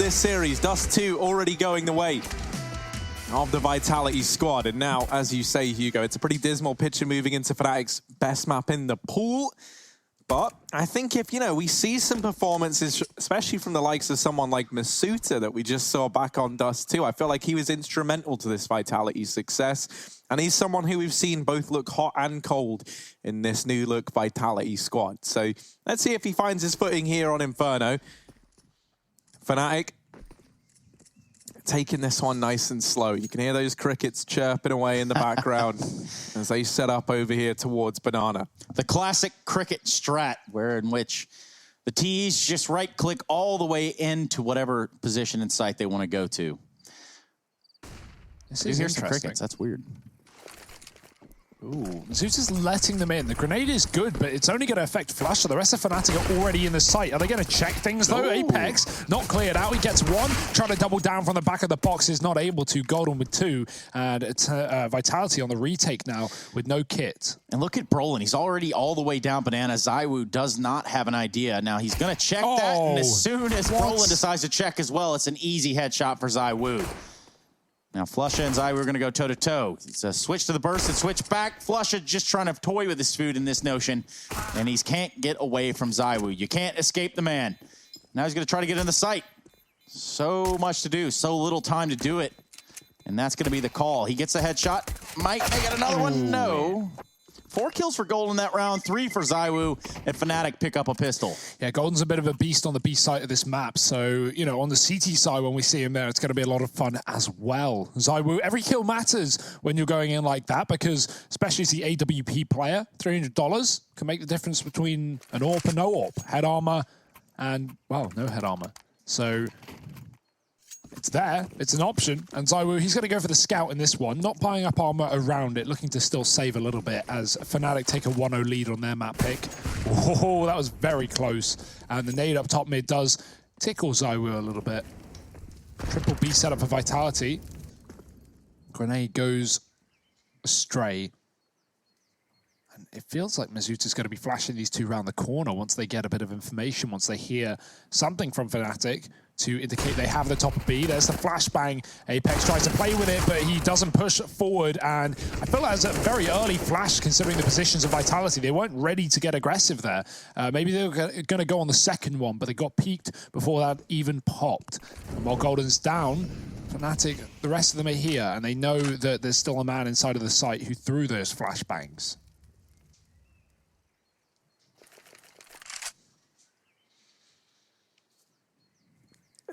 this series. Dust 2 already going the way of the Vitality squad. And now, as you say, Hugo, it's a pretty dismal picture moving into Fnatic's best map in the pool. But I think if, we see some performances, especially from the likes of someone like Masuta that we just saw back on Dust 2, I feel like he was instrumental to this Vitality success. And he's someone who we've seen both look hot and cold in this new look Vitality squad. So let's see if he finds his footing here on Inferno. Fnatic taking this one nice and slow. You can hear those crickets chirping away in the background as they set up over here towards Banana. The classic cricket strat, in which the T's just right-click all the way into whatever position in sight they want to go to. This is interesting. Crickets. That's weird. Ooh, Zeus is letting them in. The grenade is good, but it's only going to affect Flusha. The rest of Fnatic are already in the site. Are they going to check things, though? Ooh. Apex, not cleared out. He gets one. Trying to double down from the back of the box is not able to. Golden with two. And it's Vitality on the retake now with no kit. And look at Brolin. He's already all the way down Banana. ZywOo does not have an idea. Now he's going to check that, and as soon as Brolin decides to check as well, it's an easy headshot for ZywOo. Now, Flusha and ZywOo are going to go toe-to-toe. It's a switch to the burst and switch back. Flusha just trying to toy with his food in this notion, and he can't get away from ZywOo. You can't escape the man. Now he's going to try to get in the sight. So much to do, so little time to do it, and that's going to be the call. He gets a headshot. Might make it another one? No. 4 kills for Golden that round, 3 for ZywOo, and Fnatic pick up a pistol. Yeah, Golden's a bit of a beast on the B side of this map, so, on the CT side, when we see him there, it's going to be a lot of fun as well. ZywOo, every kill matters when you're going in like that, because, especially as the AWP player, $300 can make the difference between an AWP and no AWP. Head armor and, well, no head armor. So it's there, it's an option, and ZywOo, he's going to go for the scout in this one, not buying up armor around it, looking to still save a little bit as Fnatic take a 1-0 lead on their map pick. Oh, that was very close, and the nade up top mid does tickle ZywOo a little bit. Triple B setup for Vitality. Grenade goes astray. And it feels like Mazuta's going to be flashing these two around the corner once they get a bit of information, once they hear something from Fnatic to indicate they have the top of B. There's the flashbang. Apex tries to play with it, but he doesn't push forward. And I feel like it's a very early flash considering the positions of Vitality. They weren't ready to get aggressive there. Maybe they were going to go on the second one, but they got peeked before that even popped. And while Golden's down, Fnatic, the rest of them are here, and they know that there's still a man inside of the site who threw those flashbangs.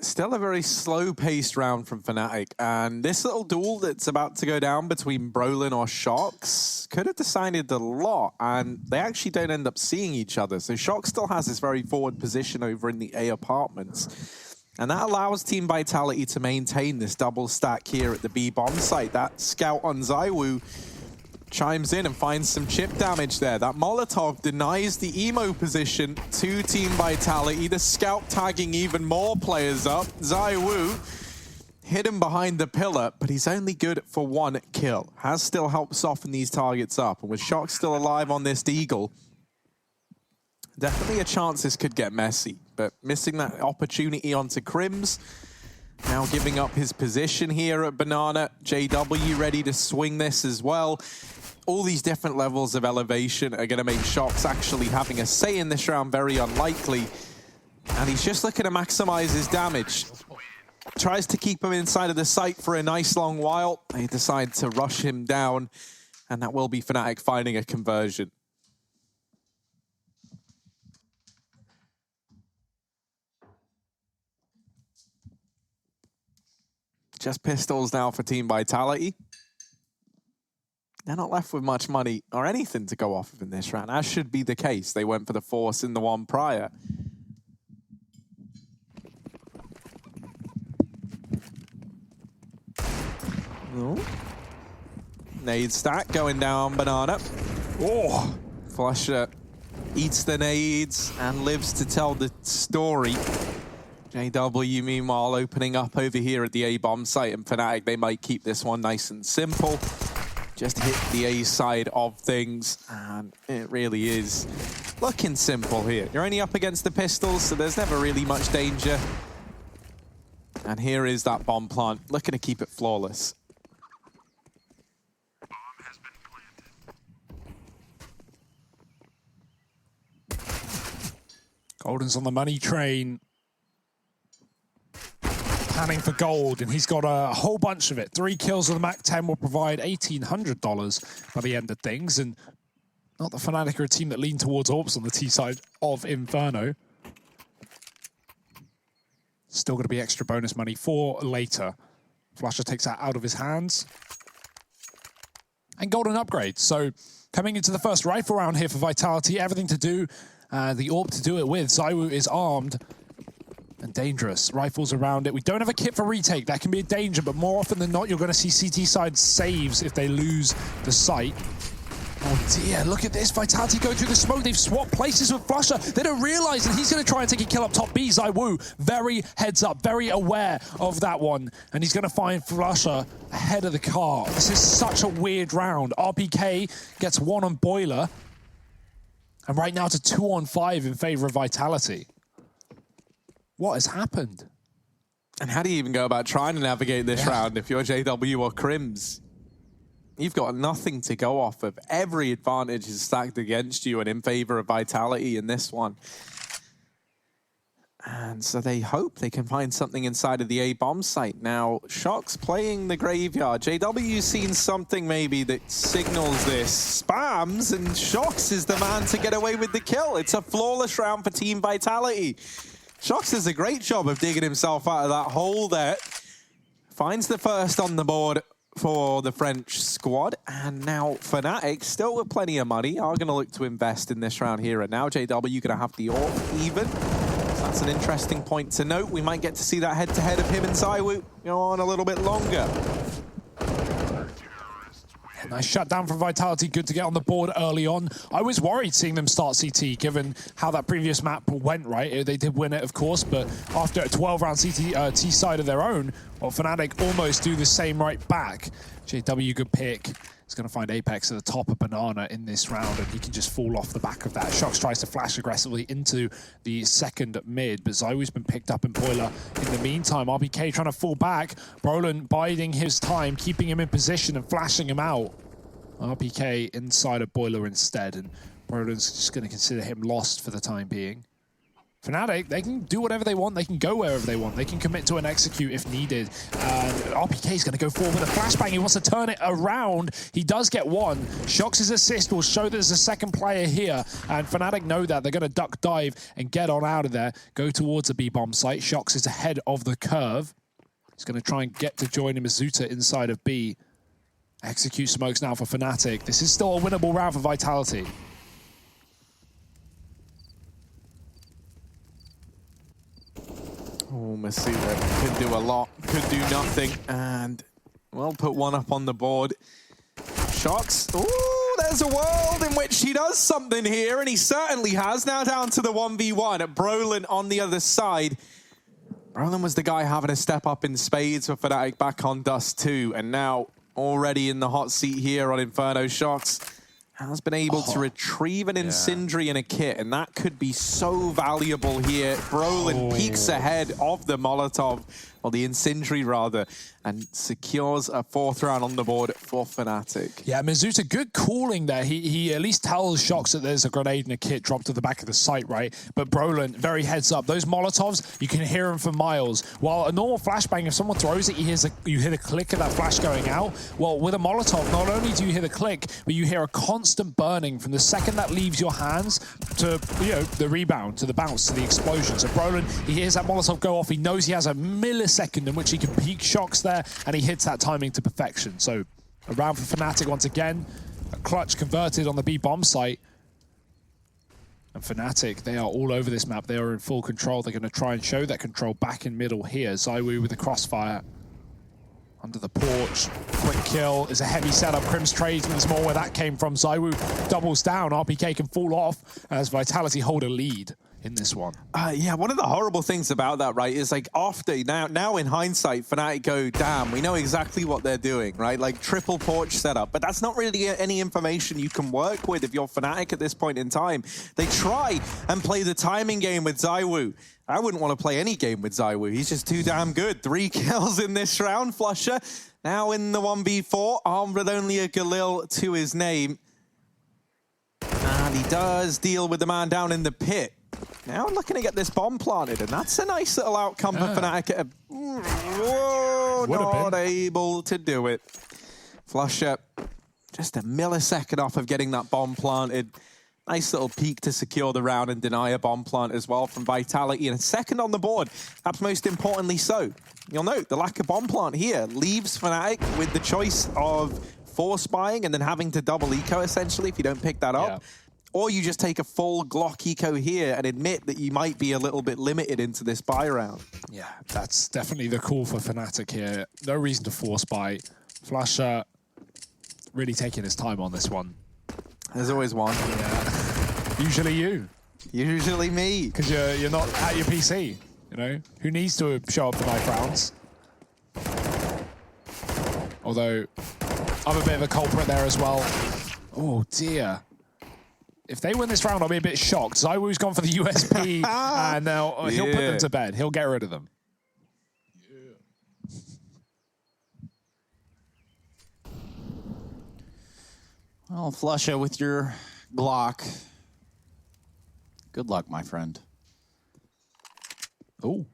Still a very slow-paced round from Fnatic, and this little duel that's about to go down between Brolin or Shox could have decided a lot, and they actually don't end up seeing each other. So Shox still has this very forward position over in the A apartments, and that allows Team Vitality to maintain this double stack here at the B bomb site. That scout on ZywOo chimes in and finds some chip damage there. That Molotov denies the emo position to Team Vitality. The scout tagging even more players up. ZywOo hidden behind the pillar, but he's only good for 1 kill. Has still helped soften these targets up. And with Shox still alive on this Deagle, definitely a chance this could get messy. But missing that opportunity onto Crims. Now giving up his position here at Banana. JW ready to swing this as well. All these different levels of elevation are going to make Shox actually having a say in this round very unlikely. And he's just looking to maximize his damage. Tries to keep him inside of the site for a nice long while. They decide to rush him down, and that will be Fnatic finding a conversion. Just pistols now for Team Vitality. They're not left with much money or anything to go off of in this round, as should be the case. They went for the force in the one prior. Oh. Nade stack going down Banana. Oh, Flusha eats the nades and lives to tell the story. JW, meanwhile, opening up over here at the A-bomb site, and Fnatic, they might keep this one nice and simple. Just hit the A side of things, and it really is looking simple here. You're only up against the pistols, so there's never really much danger. And here is that bomb plant, looking to keep it flawless. Golden's on the money train. Planning for gold, and he's got a whole bunch of it. 3 kills with the MAC-10 will provide $1,800 by the end of things, and not the Fnatic are a team that lean towards AWPs on the T side of Inferno. Still going to be extra bonus money for later. Flusher takes that out of his hands. And golden upgrade. So coming into the first rifle round here for Vitality, everything to do, the AWP to do it with. ZywOo is armed and dangerous. Rifles around it. We don't have a kit for retake. That can be a danger, but more often than not, you're going to see CT side saves if they lose the site. Oh dear, look at this. Vitality go through the smoke. They've swapped places with Flusher. They don't realize that he's going to try and take a kill up top B. ZywOo, very heads up, very aware of that one. And he's going to find Flusher ahead of the car. This is such a weird round. RPK gets 1 on Boiler. And right now it's a 2-on-5 in favor of Vitality. What has happened? And how do you even go about trying to navigate this round if you're JW or Crims? You've got nothing to go off of. Every advantage is stacked against you and in favor of Vitality in this one. And so they hope they can find something inside of the A bomb site. Now, Shock's playing the graveyard. JW's seen something maybe that signals this. Spams, and Shocks is the man to get away with the kill. It's a flawless round for Team Vitality. Shocks does a great job of digging himself out of that hole there. Finds the first on the board for the French squad. And now Fnatic, still with plenty of money, are going to look to invest in this round here. And now JW going to have the AWP even. So that's an interesting point to note. We might get to see that head-to-head of him and ZywOo go on a little bit longer. Nice shutdown from Vitality. Good to get on the board early on. I was worried seeing them start CT, given how that previous map went, right? They did win it, of course, but after a 12-round CT T side of their own, well, Fnatic almost do the same right back. JW, good pick. He's going to find Apex at the top of Banana in this round, and he can just fall off the back of that. Shocks tries to flash aggressively into the second mid, but ZywOo's been picked up in Boiler in the meantime. RBK trying to fall back. Brolin biding his time, keeping him in position and flashing him out. RBK inside of Boiler instead, and Brolin's just going to consider him lost for the time being. Fnatic, they can do whatever they want. They can go wherever they want. They can commit to an execute if needed. And RPK is going to go forward with a flashbang. He wants to turn it around. He does get 1. Shocks' assist will show that there's a second player here. And Fnatic know that. They're going to duck dive and get on out of there. Go towards the B-bomb site. Shocks is ahead of the curve. He's going to try and get to join him as Zuta inside of B. Execute smokes now for Fnatic. This is still a winnable round for Vitality. Oh, Masuda could do a lot, could do nothing, and, well, put 1 up on the board. Shocks, ooh, there's a world in which he does something here, and he certainly has. Now down to the 1v1, Brolin on the other side. Brolin was the guy having a step up in spades for Fnatic back on Dust 2, and now already in the hot seat here on Inferno. Shocks has been able to retrieve an Incendiary and a kit, and that could be so valuable here. Brolin peeks ahead of the Molotov, or the Incendiary rather, and secures a 4th round on the board for Fnatic. Yeah, Mizuta, good calling there. He at least tells Shocks that there's a grenade and a kit dropped to the back of the site, right? But Brolin, very heads up. Those Molotovs, you can hear them for miles. While a normal flashbang, if someone throws it, you hear the click of that flash going out. Well, with a Molotov, not only do you hear the click, but you hear a constant burning from the second that leaves your hands to, you know, the rebound, to the bounce, to the explosion. So Brolin, he hears that Molotov go off. He knows he has a millisecond in which he can peak Shocks there, and he hits that timing to perfection. So a round for Fnatic once again. A clutch converted on the B bomb site. And Fnatic, they are all over this map. They are in full control. They're going to try and show that control back in middle here. ZywOo with the crossfire. Under the porch. Quick kill is a heavy setup. Crims trades once more where that came from. ZywOo doubles down. RPK can fall off as Vitality hold a lead. in this one. Yeah, one of the horrible things about that, right, is like after, now in hindsight, Fnatic go, damn, we know exactly what they're doing, right? Like triple porch setup, but that's not really any information you can work with if you're Fnatic at this point in time. They try and play the timing game with ZywOo. I wouldn't want to play any game with ZywOo. He's just too damn good. 3 kills in this round. Flusher now in the 1v4, armed with only a Galil to his name. And he does deal with the man down in the pit. Now looking to get this bomb planted, and that's a nice little outcome for Fnatic. Whoa, not able to do it. Flusher, just a millisecond off of getting that bomb planted. Nice little peek to secure the round and deny a bomb plant as well from Vitality. And a second on the board, perhaps most importantly so. You'll note the lack of bomb plant here leaves Fnatic with the choice of force buying and then having to double eco essentially if you don't pick that up. Yeah. Or you just take a full Glock eco here and admit that you might be a little bit limited into this buy round. Yeah, that's definitely the call for Fnatic here. No reason to force buy. Flusher really taking his time on this one. There's always one. Yeah. Usually you. Usually me. Because you're not at your PC, you know? Who needs to show up for knife rounds? Although, I'm a bit of a culprit there as well. Oh, dear. If they win this round, I'll be a bit shocked. ZywOo's gone for the USP, and now he'll put them to bed. He'll get rid of them. Yeah. Well, Flusha with your Glock. Good luck, my friend. Oh.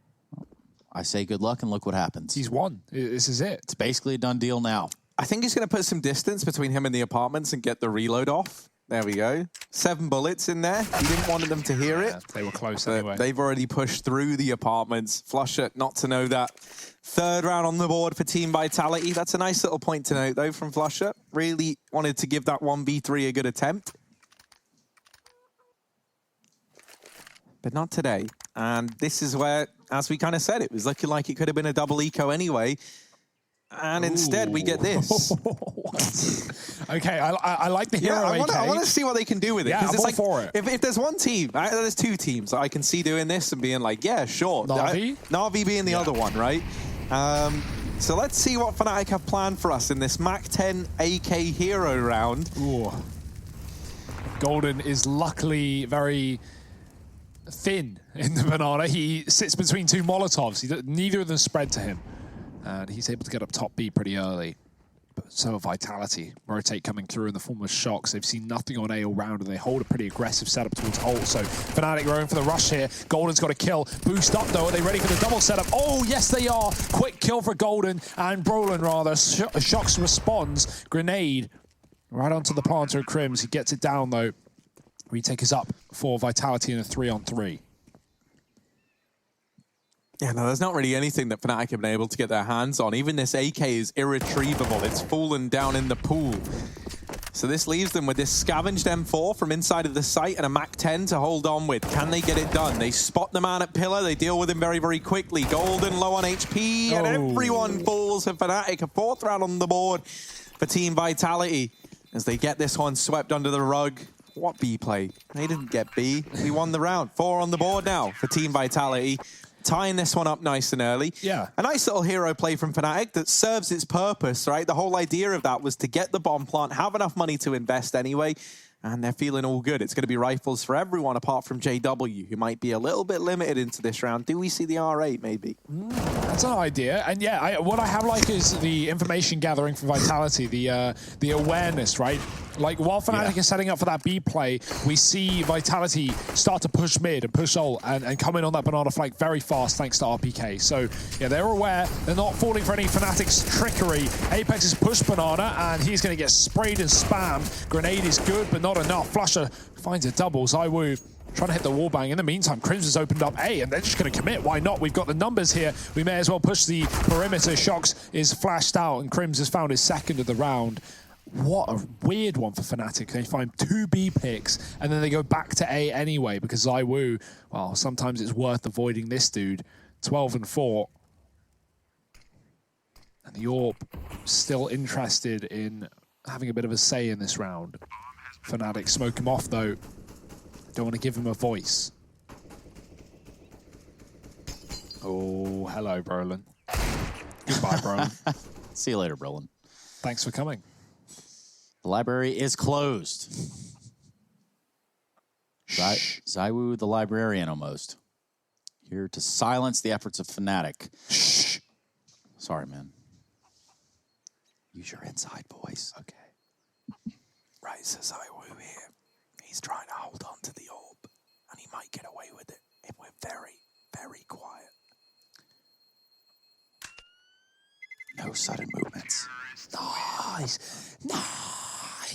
I say good luck, and look what happens. He's won. This is it. It's basically a done deal now. I think he's going to put some distance between him and the apartments and get the reload off. There we go. 7 bullets in there. He didn't want them to hear it. They were close anyway. They've already pushed through the apartments. Flusher, not to know that. 3rd round on the board for Team Vitality. That's a nice little point to note, though, from Flusher. Really wanted to give that 1v3 a good attempt. But not today. And this is where, as we kind of said, it was looking like it could have been a double eco anyway. And instead, we get this. Okay, I like the hero. Yeah, I want to see what they can do with it. Yeah, I'm it's all like, for it. If there's one team, there's 2 teams I can see doing this and being like, yeah, sure. Na'Vi? Na'Vi being the other one, right? So let's see what Fnatic have planned for us in this MAC-10 AK hero round. Ooh. Golden is luckily very thin in the banana. He sits between 2 Molotovs. Neither of them spread to him. And he's able to get up top B pretty early. But so Vitality. Rotate coming through in the form of Shocks. They've seen nothing on A all round, and they hold a pretty aggressive setup towards ult. So Fnatic going for the rush here. Golden's got a kill. Boost up, though. Are they ready for the double setup? Oh, yes, they are. Quick kill for Golden, and Brolin, rather. Shocks responds. Grenade right onto the planter of Crims. He gets it down, though. Retake is up for Vitality in a 3-on-3. Yeah, no, there's not really anything that Fnatic have been able to get their hands on. Even this AK is irretrievable. It's fallen down in the pool. So this leaves them with this scavenged M4 from inside of the site and a MAC-10 to hold on with. Can they get it done? They spot the man at pillar. They deal with him very, very quickly. Golden low on HP, and everyone falls for Fnatic. A 4th round on the board for Team Vitality as they get this one swept under the rug. What B play? They didn't get B. We won the round. 4 on the board now for Team Vitality. Tying this one up nice and early. Yeah. A nice little hero play from Fnatic that serves its purpose, right? The whole idea of that was to get the bomb plant, have enough money to invest anyway, and they're feeling all good. It's going to be rifles for everyone apart from JW, who might be a little bit limited into this round. Do we see the R8, maybe? That's an idea. And yeah, what I have like is the information gathering for Vitality, the awareness, right? Like, while Fnatic is setting up for that B play, we see Vitality start to push mid and push ult and come in on that banana flank very fast thanks to RPK. So, yeah, they're aware. They're not falling for any Fnatic's trickery. Apex is pushed banana, and he's going to get sprayed and spammed. Grenade is good, but not enough. Flusher finds a double. ZywOo trying to hit the wallbang. In the meantime, Crims has opened up A, and they're just going to commit. Why not? We've got the numbers here. We may as well push the perimeter. Shocks is flashed out, and Crims has found his 2nd of the round. What a weird one for Fnatic. They find 2 B picks, and then they go back to A anyway, because ZywOo, well, sometimes it's worth avoiding this dude. 12-4. And the AWP still interested in having a bit of a say in this round. Fnatic smoke him off, though. Don't want to give him a voice. Oh, hello, Brolin. Goodbye, Brolin. See you later, Brolin. Thanks for coming. The library is closed. ZywOo, the librarian, almost. Here to silence the efforts of Fnatic. Shh. Sorry, man. Use your inside voice. Okay. Right, so ZywOo here. He's trying to hold on to the orb, and he might get away with it if we're very, very quiet. No sudden movements. Nice. Nice.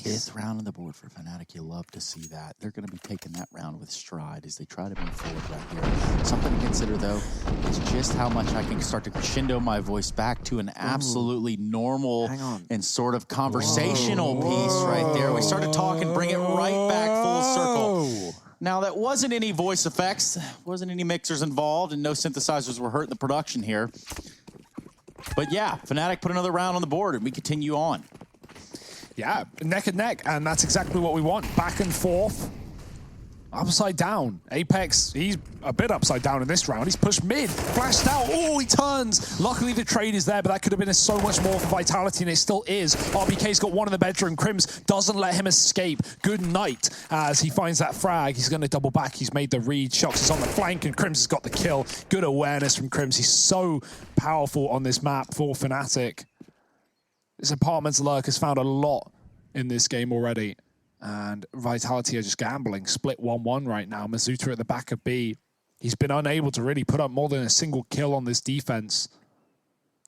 5th round on the board for Fnatic. You love to see that. They're going to be taking that round with stride as they try to move forward right here. Something to consider, though, is just how much I can start to crescendo my voice back to an absolutely normal and sort of conversational piece right there. We start to talk and bring it right back full circle. Now, that wasn't any voice effects, wasn't any mixers involved, and no synthesizers were hurting the production here. But yeah, Fnatic put another round on the board, and we continue on. Yeah, neck and neck, and that's exactly what we want. Back and forth, upside down. Apex, he's a bit upside down in this round. He's pushed mid, flashed out. Oh, he turns. Luckily, the trade is there, but that could have been so much more for Vitality, and it still is. RBK's got one in the bedroom. Crims doesn't let him escape. Good night as he finds that frag. He's going to double back. He's made the read. Shox is on the flank, and Crims has got the kill. Good awareness from Crims. He's so powerful on this map for Fnatic. This Apartments lurk has found a lot in this game already. And Vitality are just gambling. Split 1-1 right now. Mizuta at the back of B. He's been unable to really put up more than a single kill on this defense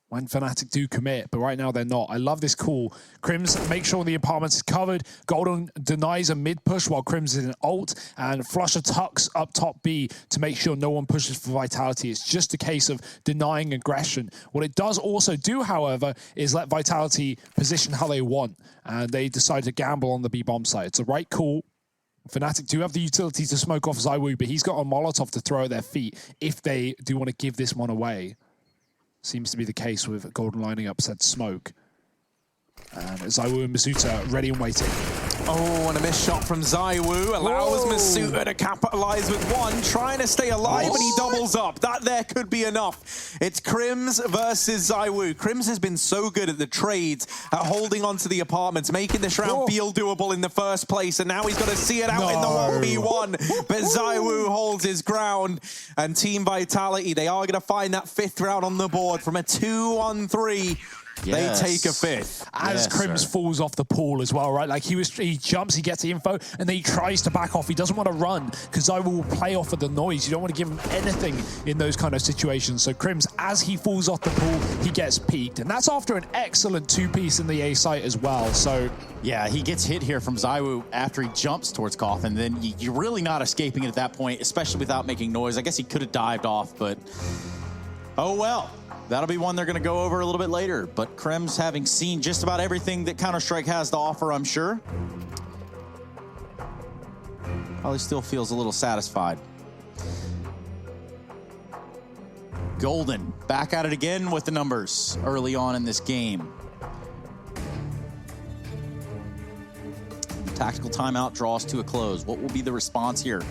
when Fnatic do commit, but right now they're not. I love this call. Crims, make sure the Apartments is covered. Golden denies a mid push while Crims is in ult, and Flusher tucks up top B to make sure no one pushes for Vitality. It's just a case of denying aggression. What it does also do, however, is let Vitality position how they want, and they decide to gamble on the B bomb site. It's the right call. Fnatic do have the utility to smoke off ZywOo, but he's got a Molotov to throw at their feet if they do want to give this one away. Seems to be the case with Golden lining up said smoke. And ZywOo and Mizuta ready and waiting. Oh, and a missed shot from ZywOo allows Mizuta to capitalize with one, trying to stay alive, and he doubles up. That there could be enough. It's Crims versus ZywOo. Crims has been so good at the trades, at holding on to the Apartments, making this round feel doable in the first place, and now he's got to see it out in the 1v1. But ZywOo holds his ground, and Team Vitality, they are going to find that 5th round on the board from a 2-on-3. Yes. They take a 5th. As Crims falls off the pool as well, right? Like he jumps, he gets the info, and then he tries to back off. He doesn't want to run because ZywOo will play off of the noise. You don't want to give him anything in those kind of situations. So Crims, as he falls off the pool, he gets peeked. And that's after an excellent 2-piece in the A site as well. So yeah, he gets hit here from ZywOo after he jumps towards Coffin. Then you're really not escaping it at that point, especially without making noise. I guess he could have dived off, but oh well. That'll be one they're going to go over a little bit later. But Crims, having seen just about everything that Counter-Strike has to offer, I'm sure, probably still feels a little satisfied. Golden, back at it again with the numbers early on in this game. The tactical timeout draws to a close. What will be the response here?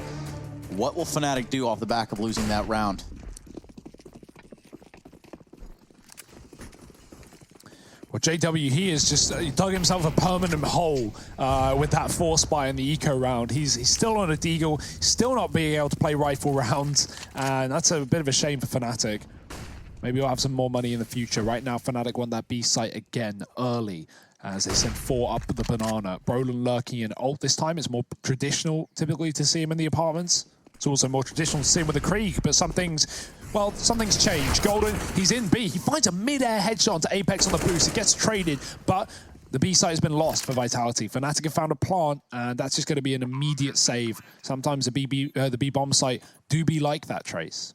What will Fnatic do off the back of losing that round? Well, JW, he has just he dug himself a permanent hole with that force buy in the eco round. He's still on a deagle, still not being able to play rifle rounds, and that's a bit of a shame for Fnatic. Maybe we'll have some more money in the future. Right now, Fnatic won that B site again early as they sent 4 up the banana. Brolin lurking in ult this time. It's more traditional, typically, to see him in the Apartments. It's also more traditional to see him with the Krieg, but something's changed. Golden, he's in B. He finds a mid-air headshot to Apex on the boost. It gets traded, but the B site has been lost for Vitality. Fnatic have found a plant, and that's just going to be an immediate save. Sometimes the B bomb site do be like that, Trace.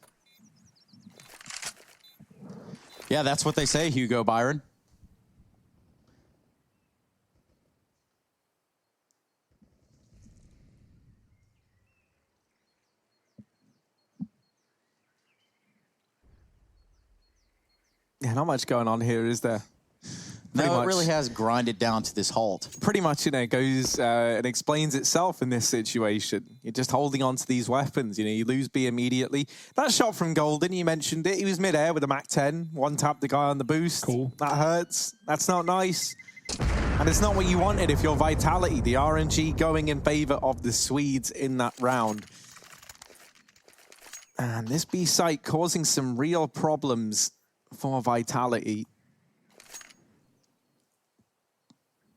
Yeah, that's what they say, Hugo Byron. Yeah, not much going on here, is there? No, it really has grinded down to this halt. Pretty much, you know, goes and explains itself in this situation. You're just holding on to these weapons. You know, you lose B immediately. That shot from Golden, you mentioned it. He was mid-air with a Mac-10. One-tapped the guy on the boost. Cool. That hurts. That's not nice. And it's not what you wanted if you're Vitality. The RNG going in favor of the Swedes in that round. And this B site causing some real problems for Vitality.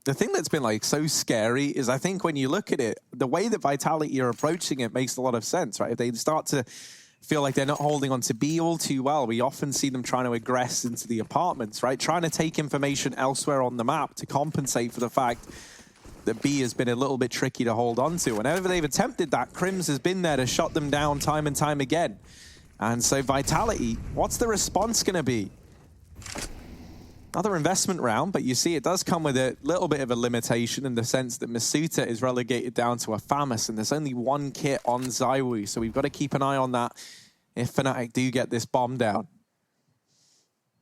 The thing that's been like so scary is I think when you look at it, the way that Vitality are approaching it makes a lot of sense, right? If they start to feel like they're not holding on to B all too well, we often see them trying to aggress into the apartments, right? Trying to take information elsewhere on the map to compensate for the fact that B has been a little bit tricky to hold on to. Whenever they've attempted that, Crims has been there to shut them down time and time again. And so Vitality, what's the response going to be? Another investment round, but you see it does come with a little bit of a limitation in the sense that Masuta is relegated down to a FAMAS, and there's only one kit on ZywOo, so we've got to keep an eye on that if Fnatic do get this bomb down.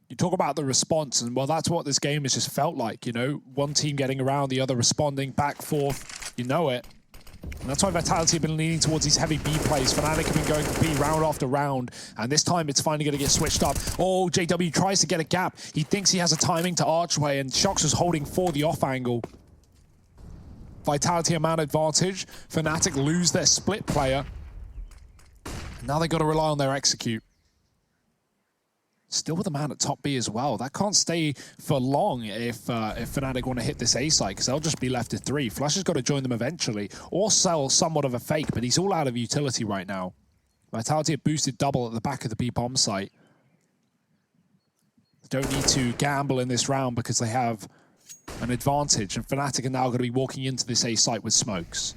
You talk about the response, and well, that's what this game has just felt like, you know? One team getting around, the other responding, back, forth, you know it. And that's why Vitality have been leaning towards these heavy B plays. Fnatic have been going for B round after round, and this time it's finally going to get switched up. Oh, JW tries to get a gap. He thinks he has a timing to Archway, and Shox is holding for the off angle. Vitality a man advantage. Fnatic lose their split player. And now they've got to rely on their execute. Still with a man at top B as well. That can't stay for long if Fnatic want to hit this A site, because they'll just be left at 3. Flush has got to join them eventually, or sell somewhat of a fake, but he's all out of utility right now. Vitality have boosted double at the back of the B bomb site. Don't need to gamble in this round because they have an advantage, and Fnatic are now going to be walking into this A site with smokes.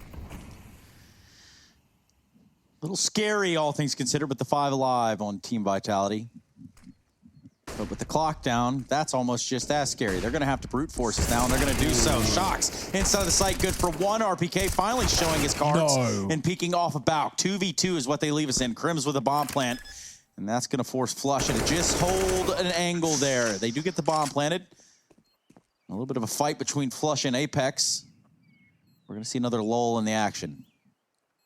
A little scary, all things considered, with the 5 alive on Team Vitality. But with the clock down, that's almost just as scary. They're going to have to brute force us now, and they're going to do so. Shox inside the site, good for 1. RPK finally showing his cards and peeking off about. 2v2 is what they leave us in. Crims with a bomb plant, and that's going to force Flush to just hold an angle there. They do get the bomb planted. A little bit of a fight between Flush and Apex. We're going to see another lull in the action.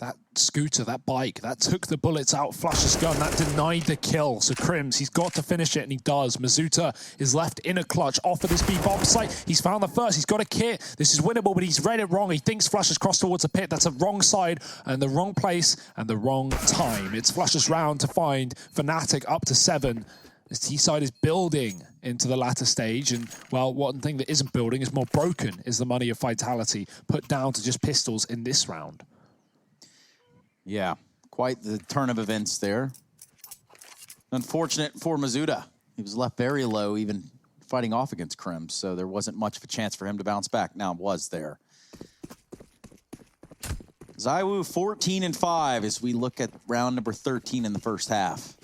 That scooter, that bike, that took the bullets out Flush's gun. That denied the kill. So Crims, he's got to finish it, and he does. Masuta is left in a clutch off of this B-bomb site. He's found the first. He's got a kit. This is winnable, but he's read it wrong. He thinks Flush has crossed towards a pit. That's a wrong side and the wrong place and the wrong time. It's Flush's round to find Fnatic up to 7. This T-side is building into the latter stage, and, well, one thing that isn't building is more broken is the money of Vitality, put down to just pistols in this round. Yeah, quite the turn of events there. Unfortunate for Masuta. He was left very low, even fighting off against Crims, so there wasn't much of a chance for him to bounce back. Now was there. ZywOo 14-5 as we look at round number 13 in the first half.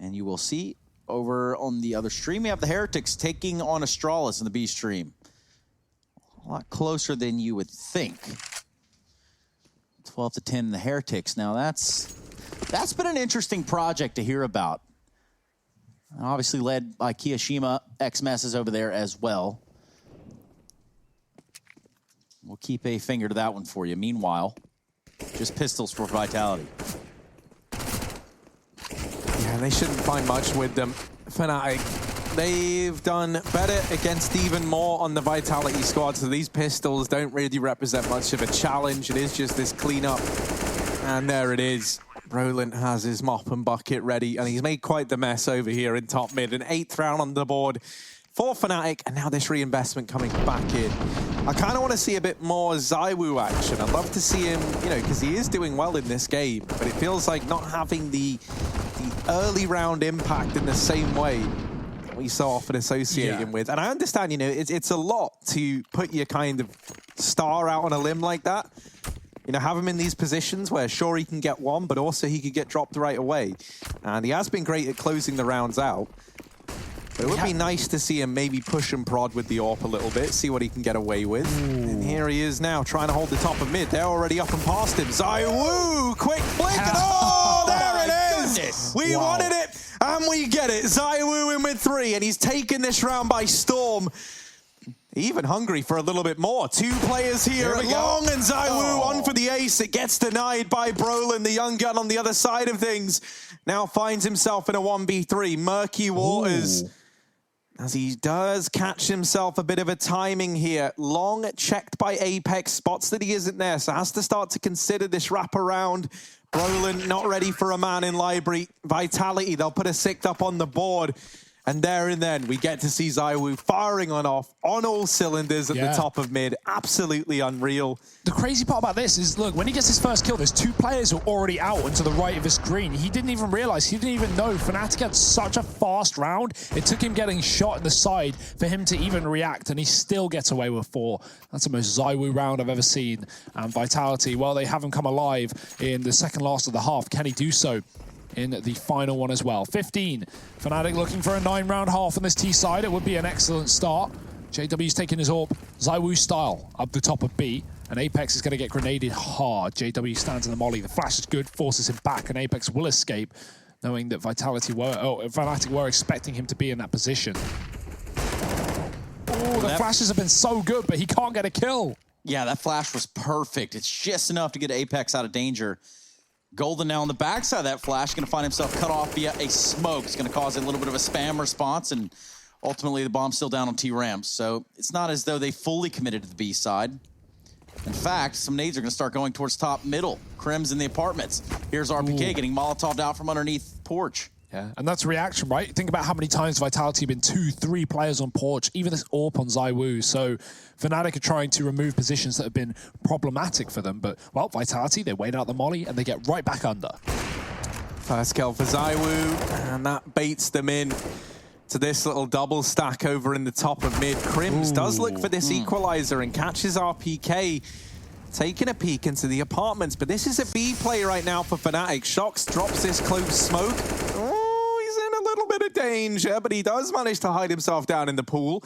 And you will see over on the other stream, we have the Heretics taking on Astralis in the B stream. A lot closer than you would think. 12-10 the Heretics. Now that's been an interesting project to hear about. Obviously led by Kiyashima. X-Mess is over there as well. We'll keep a finger to that one for you. Meanwhile, just pistols for Vitality. Yeah, they shouldn't find much with them. Fnatic, they've done better against even more on the Vitality squad, so these pistols don't really represent much of a challenge. It is just this cleanup. And there it is. Brolin has his mop and bucket ready, and he's made quite the mess over here in top mid. An 8th round on the board for Fnatic, and now this reinvestment coming back in. I kind of want to see a bit more ZywOo action. I'd love to see him, you know, because he is doing well in this game, but it feels like not having the early round impact in the same way that we so often associate him with. And I understand, you know, it's a lot to put your kind of star out on a limb like that. You know, have him in these positions where sure he can get one, but also he could get dropped right away. And he has been great at closing the rounds out. But it would be nice to see him maybe push and prod with the AWP a little bit, see what he can get away with. And here he is now, trying to hold the top of mid. They're already up and past him. ZywOo, quick flick, and oh, there it is! goodness. We wanted it, and we get it. ZywOo in with 3, and he's taken this round by storm. Even hungry for a little bit more. 2 players here at Long, and ZywOo on for the ace. It gets denied by Brolin, the young gun on the other side of things. Now finds himself in a 1v3. Murky waters. Ooh. As he does catch himself a bit of a timing here. Long checked by Apex, spots that he isn't there, so has to start to consider this wraparound. Brolin not ready for a man in library. Vitality, they'll put a 6 up on the board. And there and then, we get to see ZywOo firing on all cylinders at the top of mid. Absolutely unreal. The crazy part about this is, look, when he gets his first kill, there's 2 players who are already out and to the right of his screen. He didn't even realize, he didn't even know Fnatic had such a fast round. It took him getting shot in the side for him to even react, and he still gets away with 4. That's the most ZywOo round I've ever seen. And Vitality, well, they haven't come alive in the second last of the half. Can he do so in the final one as well? 15. Fnatic looking for a 9-round half on this T side. It would be an excellent start. JW's taking his AWP, ZywOo style, up the top of B. And Apex is going to get grenaded hard. JW stands in the molly. The flash is good, forces him back, and Apex will escape, knowing that Fnatic were expecting him to be in that position. Oh, the flashes have been so good, but he can't get a kill. Yeah, that flash was perfect. It's just enough to get Apex out of danger. Golden now on the backside of that flash, going to find himself cut off via a smoke. It's going to cause a little bit of a spam response, and ultimately the bomb's still down on T-Ramps. So it's not as though they fully committed to the B side. In fact, some nades are going to start going towards top middle. Crim's in the apartments. Here's RPK getting Molotov'd out from underneath porch. Yeah, and that's reaction, right? Think about how many times Vitality have been 2-3 players on porch, even this AWP on ZywOo. So Fnatic are trying to remove positions that have been problematic for them. But, well, Vitality, they wait out the molly and they get right back under. First kill for ZywOo, and that baits them in to this little double stack over in the top of mid. Crims does look for this equalizer and catches RPK taking a peek into the apartments, but this is a B play right now for Fnatic. Shox drops this close smoke. Oh, he's in a little bit of danger, but he does manage to hide himself down in the pool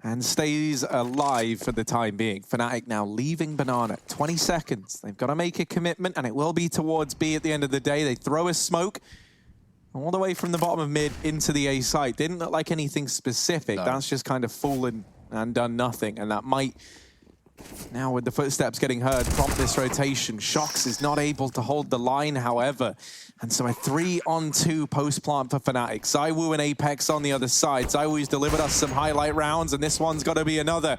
and stays alive for the time being. Fnatic now leaving Banana. 20 seconds. They've got to make a commitment, and it will be towards B at the end of the day. They throw a smoke all the way from the bottom of mid into the A site. Didn't look like anything specific. No. That's just kind of fallen and done nothing, and that might, now with the footsteps getting heard, prompt this rotation. Shox is not able to hold the line, however. And so a 3-on-2 post-plant for Fnatic. ZywOo and Apex on the other side. ZywOo's delivered us some highlight rounds, and this one's got to be another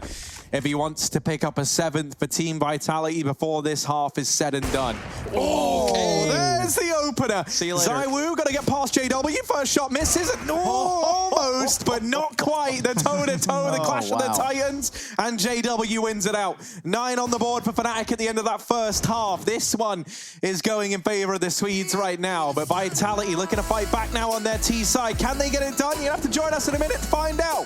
if he wants to pick up a 7th for Team Vitality before this half is said and done. Oh, there's the opener. See you later. ZywOo got to get past JW. First shot misses. Almost, but not quite. The toe-to-toe, the clash of the Titans, and JW wins it out. 9 on the board for Fnatic at the end of that first half. This one is going in favor of the Swedes right now, but Vitality looking to fight back now on their T side. Can they get it done? You'll have to join us in a minute to find out.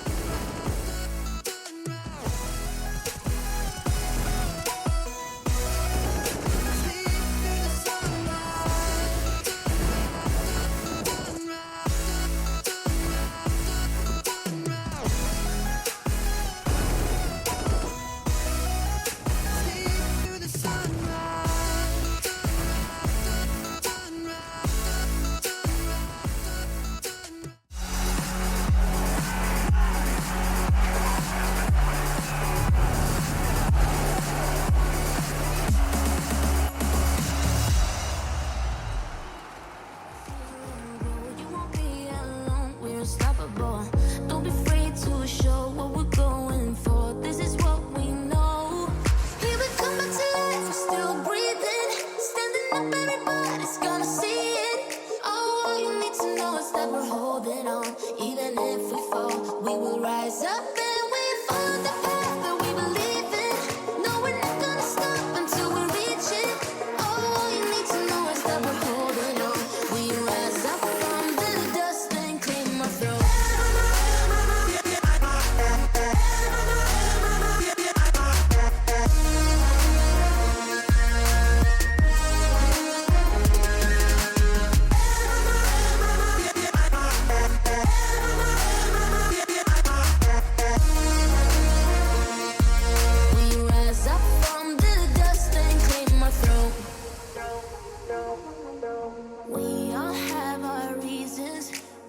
We all have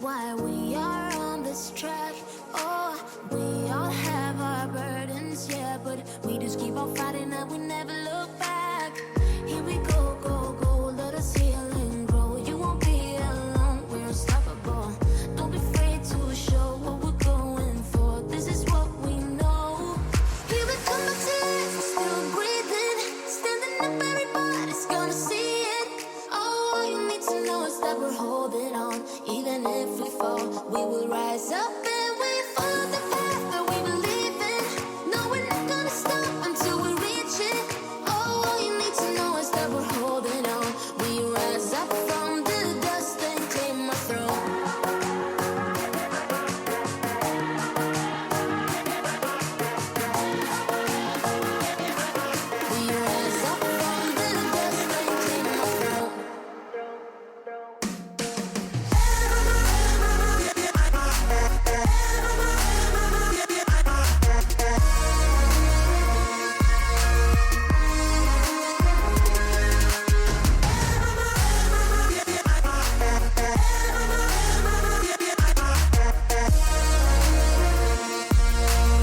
why we are on this track. Oh, we all have our burdens, yeah, but we just keep on fighting and we never look back. Here we go, go, go, let us heal and grow. You won't be alone, we're unstoppable. Don't be afraid to show what we're going for. This is what we know. Here we come, my tears, still breathing, standing up, everybody's gonna see it. Oh, all you need to know is that we're holding on. Even if we fall, we will rise up and we follow the path that we believe in. No, we're not gonna stop until we reach it. Oh, all you need to know is that we're holding on. We rise up from the dust and claim our throne. We rise up from the dust and claim our throne.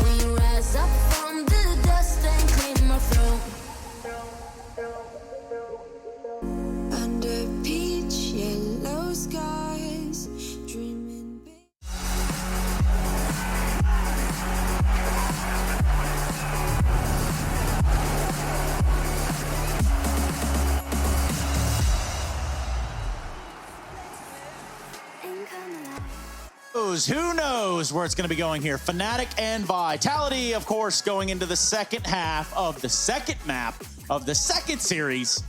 We rise up from the dust and claim our throne. Under peach yellow skies, dreaming big. Ain't coming out. Who knows where it's going to be going here? Fnatic and Vitality, of course, going into the second half of the second map of the second series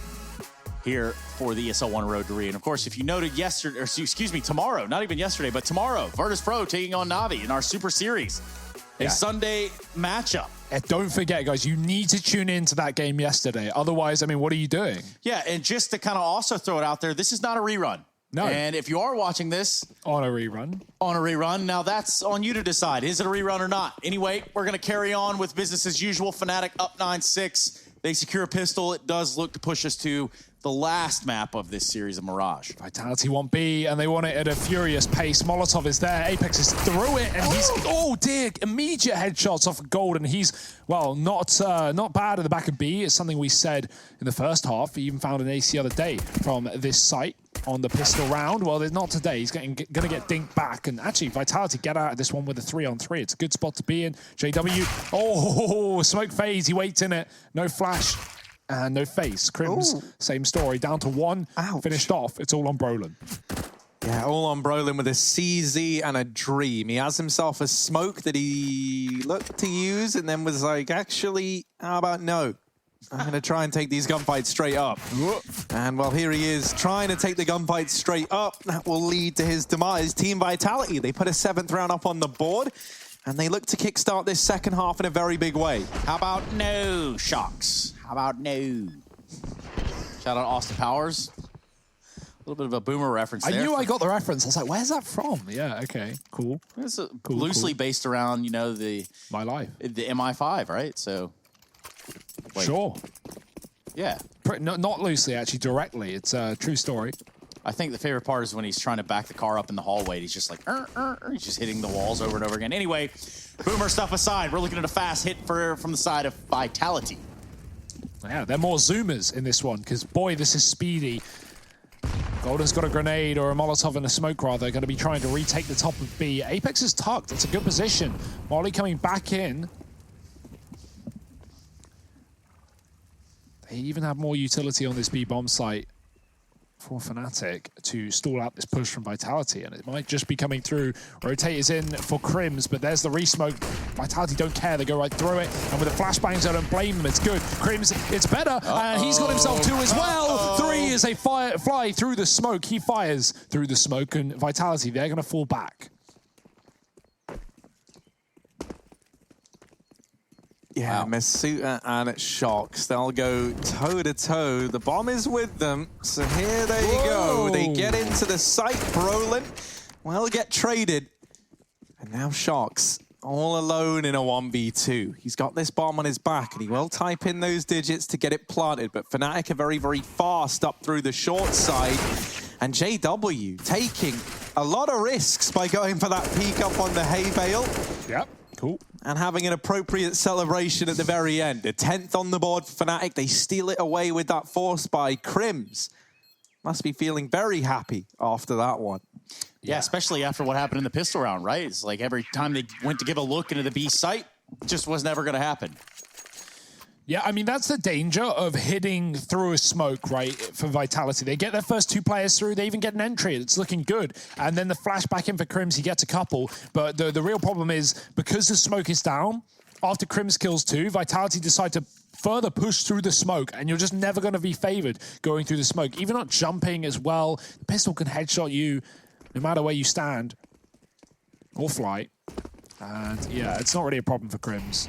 here for the ESL 1 Road to Rio. And of course, if you noted yesterday, or excuse me, tomorrow, not even yesterday, but tomorrow, Virtus Pro taking on Navi in our Super Series. A Sunday matchup. And don't forget, guys, you need to tune into that game yesterday. Otherwise, I mean, what are you doing? Yeah, and just to kind of also throw it out there, this is not a rerun. No. And if you are watching this On a rerun. now that's on you to decide. Is it a rerun or not? Anyway, we're going to carry on with business as usual. Fnatic up 9-6. They secure a pistol. It does look to push us to the last map of this series of Mirage. Vitality want B, and they want it at a furious pace. Molotov is there. Apex is through it, and he's, oh dear, immediate headshots off of Gold, and he's, well, not bad at the back of B. It's something we said in the first half. He even found an ace the other day from this site on the pistol round. Well, not today. He's going to get dinked back, and actually, Vitality get out of this one with a 3-on-3. It's a good spot to be in. JW, oh, smoke phase. He waits in it. No flash. And no face. Crims, same story. Down to 1. Ouch. Finished off. It's all on Brolin. Yeah, all on Brolin with a CZ and a Dream. He has himself a smoke that he looked to use and then was like, actually, how about no? I'm going to try and take these gunfights straight up. And well, here he is trying to take the gunfights straight up. That will lead to his demise. Team Vitality, they put a 7th round up on the board and they look to kickstart this second half in a very big way. How about no, Shocks? How about no? Shout out Austin Powers. A little bit of a boomer reference there. I knew I got the reference. I was like, where's that from? Yeah, okay, cool. It's loosely based around, you know, My life. the MI5, right? So, wait. Sure. Yeah. Not loosely, actually, directly. It's a true story. I think the favorite part is when he's trying to back the car up in the hallway. He's just like, he's just hitting the walls over and over again. Anyway, boomer stuff aside, we're looking at a fast hit from the side of Vitality. Yeah, they're more zoomers in this one, because, boy, this is speedy. Golden's got a grenade or a Molotov and a smoke, rather. Going to be trying to retake the top of B. Apex is tucked. It's a good position. Molly coming back in. They even have more utility on this B bomb site for Fnatic to stall out this push from Vitality, and it might just be coming through. Rotate is in for Crims, but there's the resmoke. Vitality don't care, they go right through it, and with the flashbangs, I don't blame them, it's good. Crims, it's better, and he's got himself 2 as well. 3 is a fly through the smoke. He fires through the smoke, and Vitality, they're going to fall back. Yeah, Masuta and Shocks. They'll go toe-to-toe. The bomb is with them, so here they go. They get into the site. Brolin will get traded. And now Shocks all alone in a 1v2. He's got this bomb on his back, and he will type in those digits to get it planted. But Fnatic are very, very fast up through the short side. And JW taking a lot of risks by going for that peek up on the hay bale. Yep, cool. And having an appropriate celebration at the very end. A 10th on the board for Fnatic. They steal it away with that force by Crims. Must be feeling very happy after that one. Yeah, especially after what happened in the pistol round, right? It's like every time they went to give a look into the B site, just was never going to happen. Yeah, I mean, that's the danger of hitting through a smoke, right, for Vitality. They get their first 2 players through, they even get an entry, it's looking good. And then the flash back in for Crims, he gets a couple. But the real problem is, because the smoke is down, after Crims kills 2, Vitality decide to further push through the smoke, and you're just never going to be favored going through the smoke. Even not jumping as well, the pistol can headshot you no matter where you stand or fly. And yeah, it's not really a problem for Crims.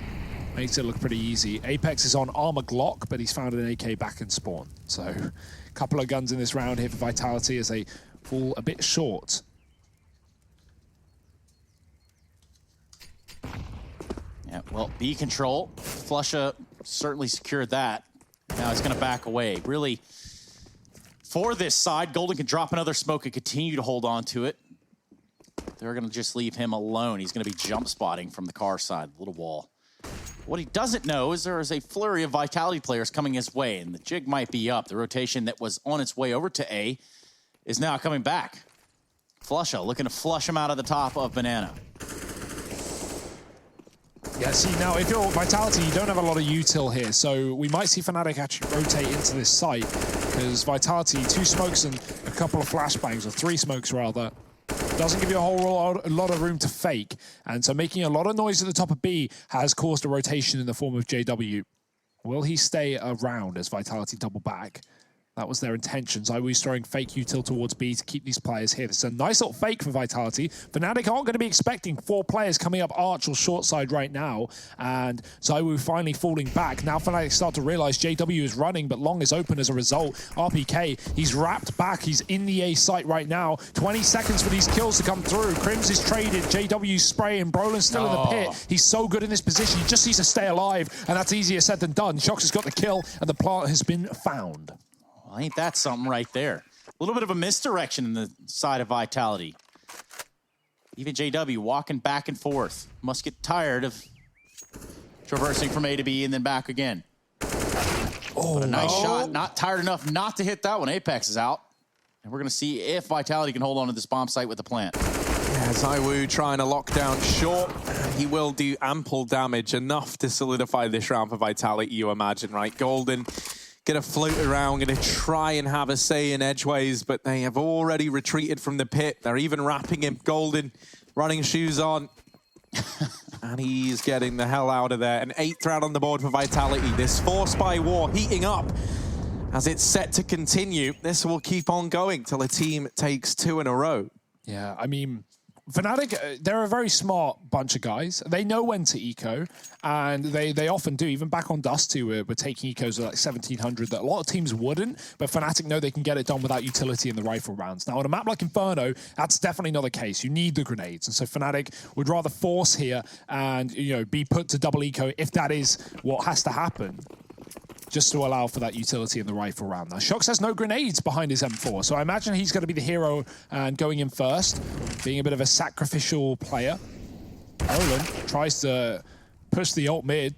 Makes it look pretty easy. Apex is on Armor Glock, but he's found an AK back in spawn. So a couple of guns in this round here for Vitality as they fall a bit short. Yeah, well, B control. Flusha certainly secured that. Now he's going to back away. Really, for this side, Golden can drop another smoke and continue to hold on to it. They're going to just leave him alone. He's going to be jump spotting from the car side, little wall. What he doesn't know is there is a flurry of Vitality players coming his way, and the jig might be up. The rotation that was on its way over to A is now coming back. Flusha looking to flush him out of the top of Banana. Yeah, see, now if you're Vitality, you don't have a lot of util here, so we might see Fnatic actually rotate into this site, because Vitality, 2 smokes and a couple of flashbangs, or 3 smokes rather, doesn't give you a lot of room to fake. And so making a lot of noise at the top of B has caused a rotation in the form of JW. Will he stay around as Vitality double back? That was their intention. ZywOo's throwing fake util towards B to keep these players here. This is a nice little fake for Vitality. Fnatic aren't going to be expecting 4 players coming up arch or short side right now. And ZywOo finally falling back. Now Fnatic start to realize JW is running, but Long is open as a result. RPK, he's wrapped back. He's in the A site right now. 20 seconds for these kills to come through. Crims is traded. JW's spraying. Brolin's still in the pit. He's so good in this position. He just needs to stay alive. And that's easier said than done. Shox has got the kill, and the plant has been found. Well, ain't that something right there? A little bit of a misdirection in the side of Vitality. Even JW walking back and forth. Must get tired of traversing from A to B and then back again. Oh, but a nice shot. Not tired enough not to hit that one. Apex is out. And we're going to see if Vitality can hold on to this bomb site with the plant. Yeah, ZywOo trying to lock down short. He will do ample damage, enough to solidify this round for Vitality, you imagine, right? Golden gonna float around, gonna try and have a say in edgeways, but they have already retreated from the pit. They're even wrapping him. Golden running shoes on. And he's getting the hell out of there. An 8th round on the board for Vitality. This 4-spy war heating up as it's set to continue. This will keep on going till a team takes 2 in a row. Yeah, I mean, Fnatic, they're a very smart bunch of guys. They know when to eco, and they often do. Even back on Dust 2, we're taking ecos at like 1700 that a lot of teams wouldn't, but Fnatic know they can get it done without utility in the rifle rounds. Now, on a map like Inferno, that's definitely not the case. You need the grenades, and so Fnatic would rather force here and, you know, be put to double eco if that is what has to happen, just to allow for that utility in the rifle round. Now, Shox has no grenades behind his M4, so I imagine he's going to be the hero and going in first, being a bit of a sacrificial player. Roland tries to push the ult mid.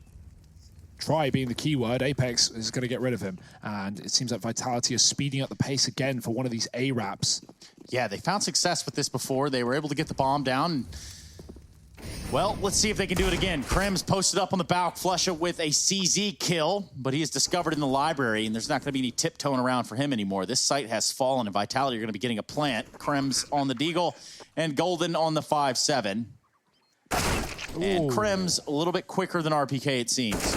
Try being the keyword. Apex is going to get rid of him, and it seems like Vitality is speeding up the pace again for one of these A-Raps. Yeah, they found success with this before. They were able to get the bomb down. Well, let's see if they can do it again. Crims posted up on the bow, Flusha with a CZ kill, but he is discovered in the library, and there's not going to be any tiptoeing around for him anymore. This site has fallen, and Vitality are going to be getting a plant. Crims on the Deagle, and Golden on the 5-7. And Crims a little bit quicker than RPK, it seems.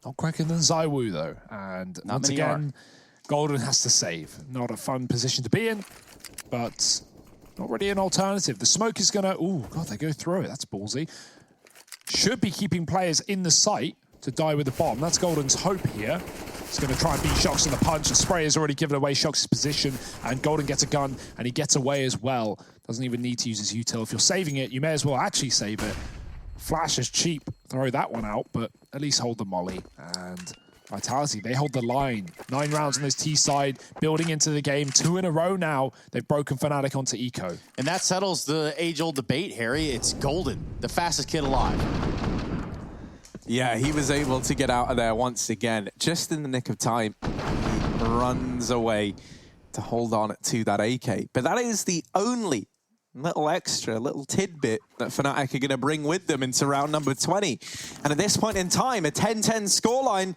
Not quicker than ZywOo, though. And once again, Golden has to save. Not a fun position to be in, but not really an alternative. The smoke is going to... Oh, God, they go through it. That's ballsy. Should be keeping players in the site to die with the bomb. That's Golden's hope here. He's going to try and beat Shox in the punch. The spray has already given away Shox's position, and Golden gets a gun, and he gets away as well. Doesn't even need to use his util. If you're saving it, you may as well actually save it. Flash is cheap. Throw that one out, but at least hold the molly. And Vitality, they hold the line. 9 rounds on this T side, building into the game. 2 in a row now. They've broken Fnatic onto Eco. And that settles the age-old debate, Harry. It's Golden, the fastest kid alive. Yeah, he was able to get out of there once again, just in the nick of time. He runs away to hold on to that AK. But that is the only little tidbit that Fnatic are going to bring with them into round number 20. And at this point in time, a 10-10 scoreline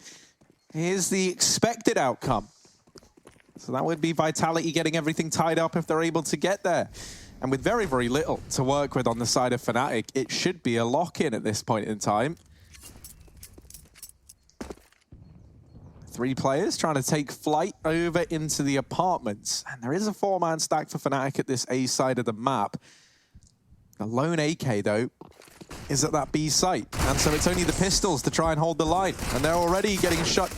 is the expected outcome. So that would be Vitality getting everything tied up if they're able to get there. And with very, very little to work with on the side of Fnatic, it should be a lock-in at this point in time. 3 players trying to take flight over into the apartments. And there is a 4-man stack for Fnatic at this A side of the map. The lone AK, though, is at that B site. And so it's only the pistols to try and hold the line. And they're already getting shot.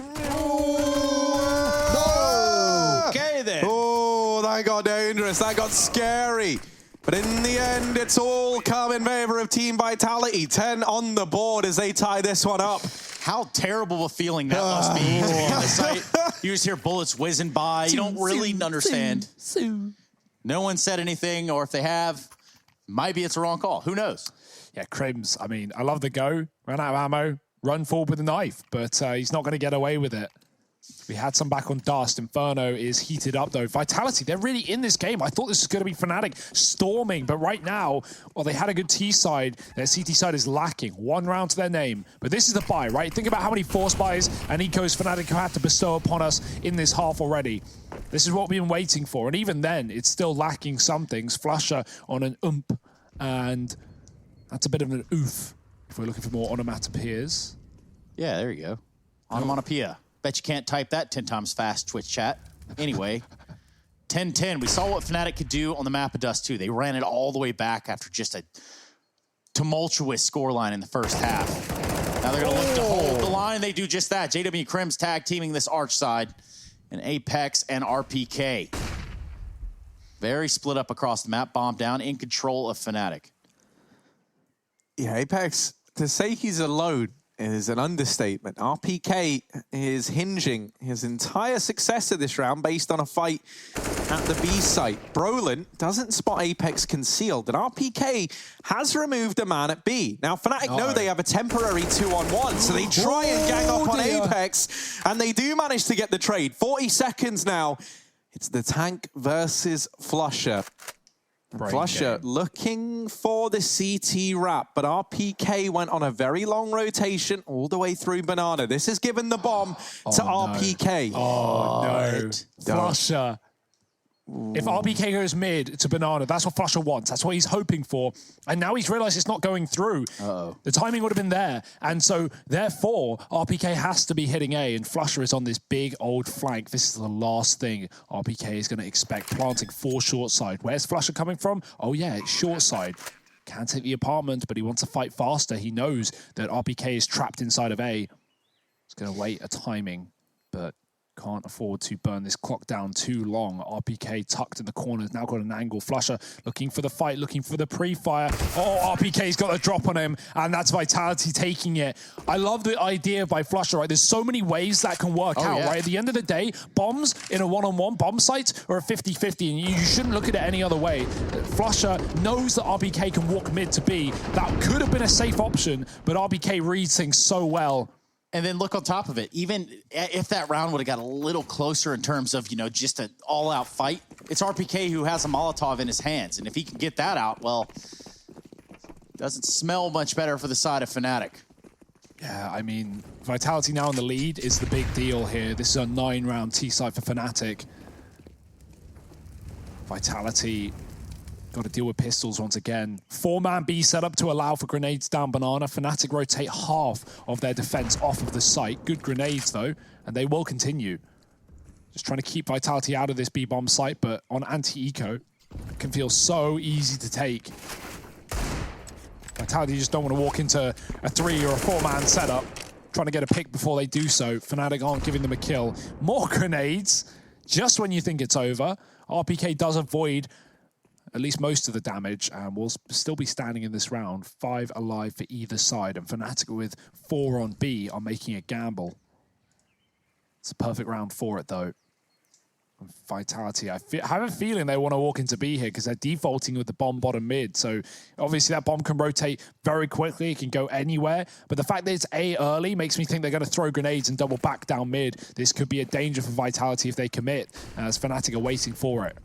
No! Okay, then. Oh, that got dangerous. That got scary. But in the end, it's all come in favor of Team Vitality. 10 on the board as they tie this one up. How terrible of a feeling that must be to be on the site. You just hear bullets whizzing by. You don't really understand. No one said anything, or if they have, maybe it's a wrong call. Who knows? Yeah, Crims, I mean, I love the go. Ran out of ammo, run forward with a knife, but he's not going to get away with it. We had some back on Dust. Inferno is heated up, though. Vitality, they're really in this game. I thought this was going to be Fnatic storming, but right now, well, they had a good T side. Their CT side is lacking. 1 round to their name. But this is the buy, right? Think about how many force buys and ecos Fnatic have had to bestow upon us in this half already. This is what we've been waiting for. And even then, it's still lacking some things. Flusher on an and that's a bit of an oof if we're looking for more onomatopoeias. Yeah, there you go. Onomatopoeia. Bet you can't type that 10 times fast, Twitch chat. Anyway, 10-10. We saw what Fnatic could do on the map of Dust 2. They ran it all the way back after just a tumultuous scoreline in the first half. Now they're going to look to hold the line. They do just that. JW Crims tag teaming this Arch side. And Apex and RPK. Very split up across the map. Bomb down in control of Fnatic. Yeah, Apex, to say he's alone is an understatement. RPK is hinging his entire success of this round based on a fight at the B site. Brolin doesn't spot Apex concealed, and RPK has removed a man at B. Now, Fnatic know they have a temporary 2-on-1, so they try and gang up on Apex, and they do manage to get the trade. 40 seconds now. It's the tank versus Flusher. Flusher looking for the CT wrap, but RPK went on a very long rotation all the way through Banana. This has given the bomb to RPK. Oh, no. Flusher. If RPK goes mid to Banana, that's what Flusher wants. That's what he's hoping for. And now he's realized it's not going through. The timing would have been there. And so, therefore, RPK has to be hitting A, and Flusher is on this big old flank. This is the last thing RPK is going to expect, planting 4 short side. Where's Flusher coming from? Oh, yeah, it's short side. Can't take the apartment, but he wants to fight faster. He knows that RPK is trapped inside of A. He's going to wait a timing, but can't afford to burn this clock down too long. RPK tucked in the corners, now got an angle. Flusher looking for the fight, looking for the pre-fire. Oh, RPK's got a drop on him, and that's Vitality taking it. I love the idea by Flusher, right? There's so many ways that can work out, right? At the end of the day, bombs in a one-on-one bomb site are a 50-50, and you shouldn't look at it any other way. Flusher knows that RPK can walk mid to B. That could have been a safe option, but RPK reads things so well. And then look on top of it, even if that round would have got a little closer in terms of, you know, just an all-out fight, it's RPK who has a Molotov in his hands. And if he can get that out, well, doesn't smell much better for the side of Fnatic. Yeah, I mean, Vitality now in the lead is the big deal here. This is a 9-round T-side for Fnatic. Vitality got to deal with pistols once again. 4-man B set up to allow for grenades down Banana. Fnatic rotate half of their defense off of the site. Good grenades, though, and they will continue. Just trying to keep Vitality out of this B-bomb site, but on anti-eco, it can feel so easy to take. Vitality just don't want to walk into a 3 or a 4-man setup, trying to get a pick before they do so. Fnatic aren't giving them a kill. More grenades, just when you think it's over. RPK does avoid at least most of the damage, and will still be standing in this round. 5 alive for either side, and Fnatic with 4 on B are making a gamble. It's a perfect round for it, though. Vitality, I have a feeling they want to walk into B here because they're defaulting with the bomb bottom mid. So obviously that bomb can rotate very quickly. It can go anywhere. But the fact that it's A early makes me think they're going to throw grenades and double back down mid. This could be a danger for Vitality if they commit, as Fnatic are waiting for it.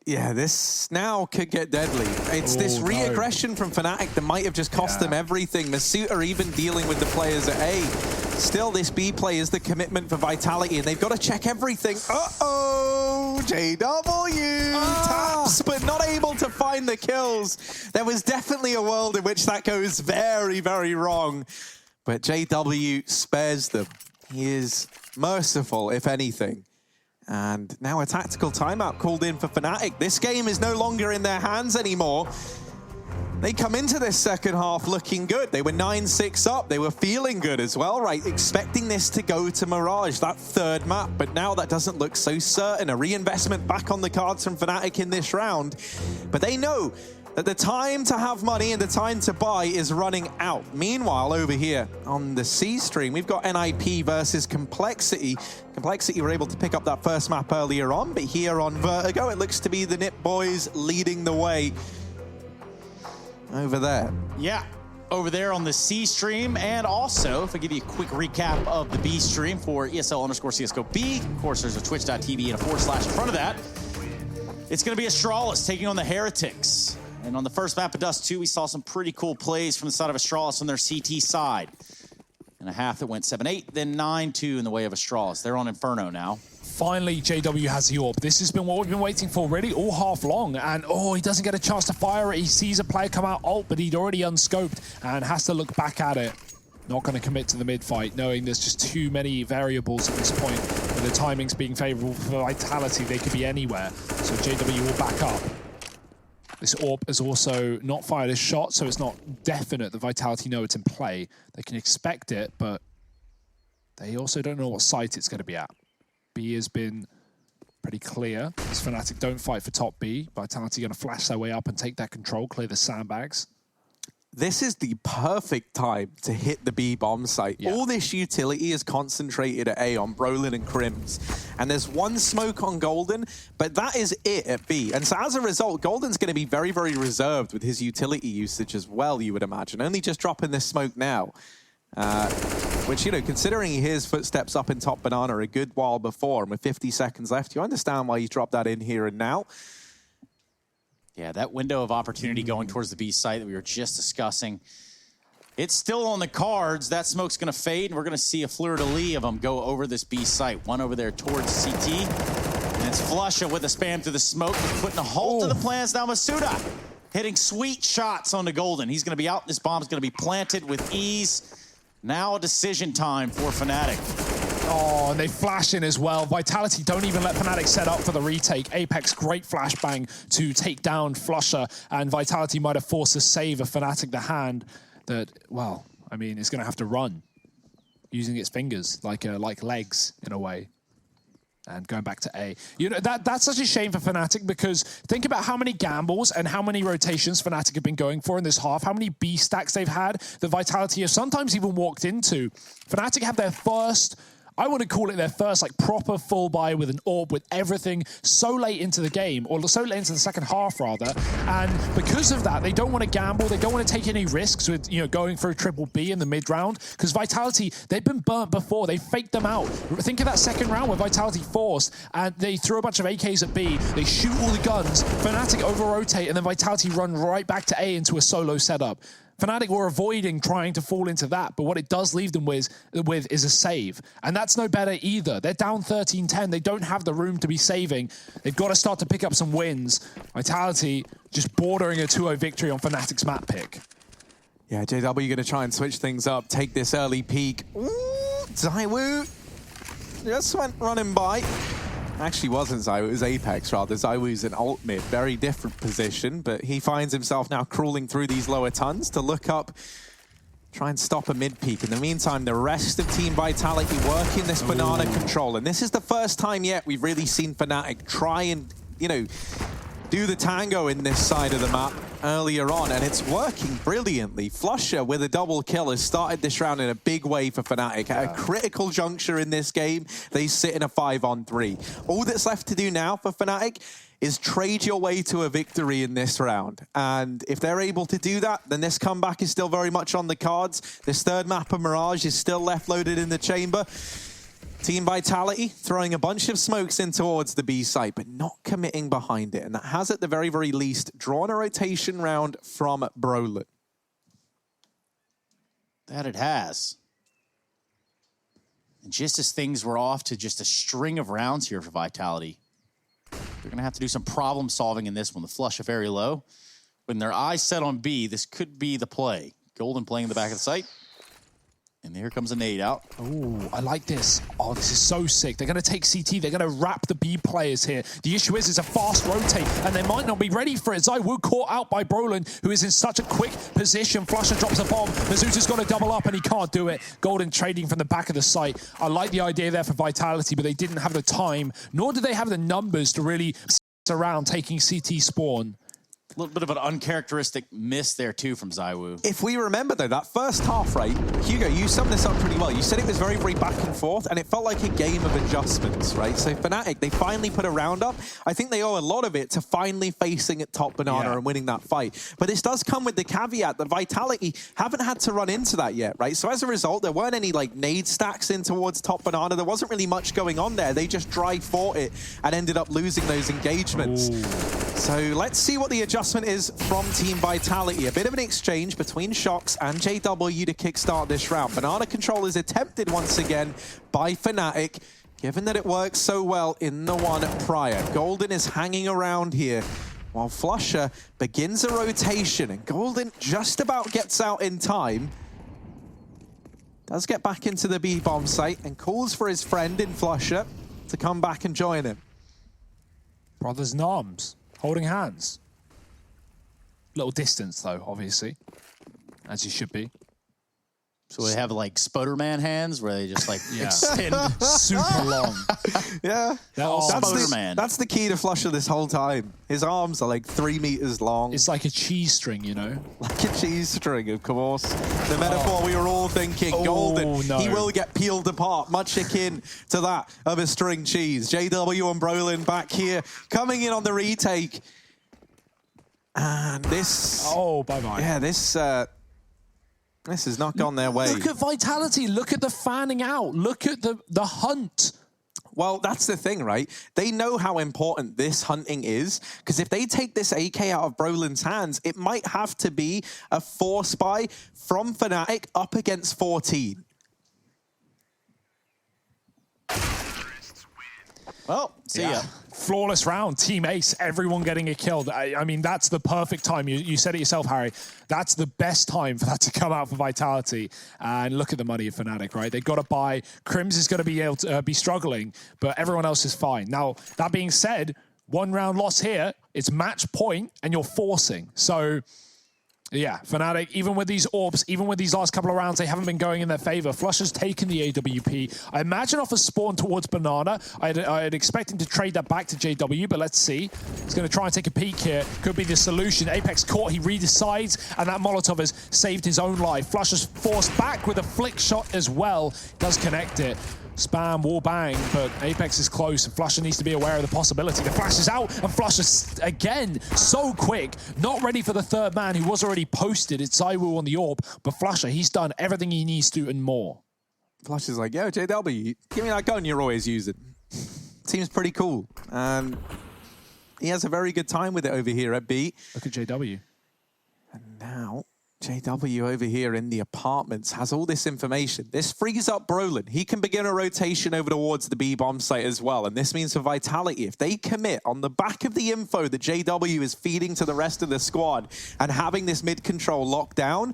Yeah, this now could get deadly. It's this re-aggression from Fnatic that might have just cost them everything. Masuta even dealing with the players at A. Still, this B play is the commitment for Vitality, and they've got to check everything. Uh-oh! JW taps, but not able to find the kills. There was definitely a world in which that goes very, very wrong. But JW spares them. He is merciful, if anything. And now a tactical timeout called in for Fnatic. This game is no longer in their hands anymore. They come into this second half looking good. They were 9-6 up. They were feeling good as well, right? Expecting this to go to Mirage, that third map. But now that doesn't look so certain. A reinvestment back on the cards from Fnatic in this round. But they know that the time to have money and the time to buy is running out. Meanwhile, over here on the C stream, we've got NIP versus Complexity. Complexity were able to pick up that first map earlier on, but here on Vertigo, it looks to be the Nip boys leading the way over there. Yeah, over there on the C stream. And also, if I give you a quick recap of the B stream for ESL_CSGO B, of course, there's a twitch.tv and a / in front of that. It's going to be Astralis taking on the Heretics. And on the first map of Dust 2, we saw some pretty cool plays from the side of Astralis on their CT side. And a half that went 7-8, then 9-2 in the way of Astralis. They're on Inferno now. Finally, JW has the AWP. This has been what we've been waiting for really all half long. And he doesn't get a chance to fire it. He sees a player come out ult, but he'd already unscoped and has to look back at it. Not going to commit to the mid fight, knowing there's just too many variables at this point. With the timing's being favorable for Vitality, they could be anywhere. So JW will back up. This AWP has also not fired a shot, so it's not definite that Vitality know it's in play. They can expect it, but they also don't know what site it's going to be at. B has been pretty clear. As Fnatic don't fight for top B, Vitality going to flash their way up and take that control, clear the sandbags. This is the perfect time to hit the B bomb site. Yeah. All this utility is concentrated at A on Brolin and Crims. And there's one smoke on Golden, but that is it at B. And so as a result, Golden's going to be very, very reserved with his utility usage as well, you would imagine. Only just dropping this smoke now. Which, you know, considering he hears footsteps up in top banana a good while before, and with 50 seconds left, you understand why he's dropped that in here and now. Yeah, that window of opportunity going towards the B site that we were just discussing, it's still on the cards. That smoke's going to fade, and we're going to see a fleur-de-lis of them go over this B site. One over there towards CT, and it's Flusha with a spam through the smoke, putting a halt to the plans. Now Masuda hitting sweet shots onto Golden. He's going to be out. This bomb's going to be planted with ease. Now a decision time for Fnatic. Oh, and they flash in as well. Vitality don't even let Fnatic set up for the retake. Apex, great flashbang to take down Flusha, and Vitality might have forced a save of Fnatic the hand that, well, I mean, it's going to have to run using its fingers like legs in a way. And going back to A. You know, that's such a shame for Fnatic, because think about how many gambles and how many rotations Fnatic have been going for in this half, how many B stacks they've had that Vitality have sometimes even walked into. Fnatic have their first, I want to call it their first like proper full buy with an AWP, with everything so late into the game, or so late into the second half rather. And because of that, they don't want to gamble. They don't want to take any risks with, you know, going for a triple B in the mid round, because Vitality, they've been burnt before. They faked them out. Think of that second round where Vitality forced and they threw a bunch of AKs at B. They shoot all the guns. Fnatic over-rotate, and then Vitality run right back to A into a solo setup. Fnatic were avoiding trying to fall into that, but what it does leave them with is a save. And that's no better either. They're down 13-10. They don't have the room to be saving. They've got to start to pick up some wins. Vitality just bordering a 2-0 victory on Fnatic's map pick. Yeah, JW going to try and switch things up, take this early peek. Ooh, ZywOo just went running by. Actually wasn't ZywOo, it was Apex rather. ZywOo's an ult mid, very different position, but he finds himself now crawling through these lower tons to look up, try and stop a mid peak. In the meantime, the rest of Team Vitality working this banana control, and this is the first time yet we've really seen Fnatic try and, you know, do the tango in this side of the map. earlier on, and it's working brilliantly. Flusher with a double kill has started this round in a big way for Fnatic. At a critical juncture in this game, they sit in a 5-on-3. All that's left to do now for Fnatic is trade your way to a victory in this round. And if they're able to do that, then this comeback is still very much on the cards. This third map of Mirage is still left loaded in the chamber. Team Vitality throwing a bunch of smokes in towards the B site, but not committing behind it. And that has, at the very, very least, drawn a rotation round from Brolin. That it has. And just as things were off to just a string of rounds here for Vitality, they're going to have to do some problem solving in this one. The flush are very low. When their eyes set on B, this could be the play. Golden playing in the back of the site. And here comes a nade out. Oh, I like this. Oh, this is so sick. They're going to take CT. They're going to wrap the B players here. The issue is it's a fast rotate, and they might not be ready for it. ZywOo caught out by Brolin, who is in such a quick position. Flusher drops a bomb. Mizutu's got to double up, and he can't do it. Golden trading from the back of the site. I like the idea there for Vitality, but they didn't have the time, nor did they have the numbers to really around taking CT spawn. A little bit of an uncharacteristic miss there, too, from ZywOo. If we remember, though, that first half, right, Hugo, you summed this up pretty well. You said it was very, very back and forth, and it felt like a game of adjustments, right? So Fnatic, they finally put a round up. I think they owe a lot of it to finally facing at top Banana and winning that fight. But this does come with the caveat that Vitality haven't had to run into that yet, right? So as a result, there weren't any, like, nade stacks in towards top Banana. There wasn't really much going on there. They just dry fought it and ended up losing those engagements. Ooh. So let's see what the adjustment is from Team Vitality. A bit of an exchange between Shox and JW to kickstart this round. Banana control is attempted once again by Fnatic, given that it worked so well in the one prior. Golden is hanging around here while Flusher begins a rotation, and Golden just about gets out in time. Does get back into the B-bomb site and calls for his friend in Flusher to come back and join him. Brothers in arms, holding hands. Little distance, though, obviously, as you should be. So they have, like, Spoderman hands where they just, like, extend. Super long. Yeah. Spoderman. That's the key to Flusher this whole time. His arms are like 3 meters long. It's like a cheese string, you know? Like a cheese string, of course. The metaphor we were all thinking. Golden, no. he will get peeled apart, much akin to that of a string cheese. JW and Brolin back here, coming in on the retake. And this... Oh, bye-bye. Yeah, this has not gone their way. Look at Vitality. Look at the fanning out. Look at the hunt. Well, that's the thing, right? They know how important this hunting is, because if they take this AK out of Brolin's hands, it might have to be a 4-spy from Fnatic up against 14. Well, see ya. Flawless round, Team Ace, everyone getting a kill. I mean, that's the perfect time. You said it yourself, Harry. That's the best time for that to come out for Vitality. And look at the money of Fnatic, right? They've got to buy. Crims is going to be able to be struggling, but everyone else is fine. Now, that being said, 1 round loss here, it's match point, and you're forcing. So... yeah, Fnatic, even with these orbs, even with these last couple of rounds, they haven't been going in their favor. Flusher's taken the AWP. I imagine off a spawn towards Banana. I'd expect him to trade that back to JW, but let's see. He's going to try and take a peek here. Could be the solution. Apex caught, he redecides, and that Molotov has saved his own life. Flusher's forced back with a flick shot as well. Does connect it. Spam, wall bang, but Apex is close, and Flusher needs to be aware of the possibility. The flash is out, and Flusher, again, so quick, not ready for the third man who was already posted. It's ZywOo on the orb, but Flusher, he's done everything he needs to and more. Flusher's like, yo, JW, give me that gun you're always using. Seems pretty cool. And he has a very good time with it over here at B. Look at JW. And now... JW over here in the apartments has all this information. This frees up Brolin. He can begin a rotation over towards the B-bomb site as well. And this means for Vitality, if they commit on the back of the info that JW is feeding to the rest of the squad and having this mid-control locked down,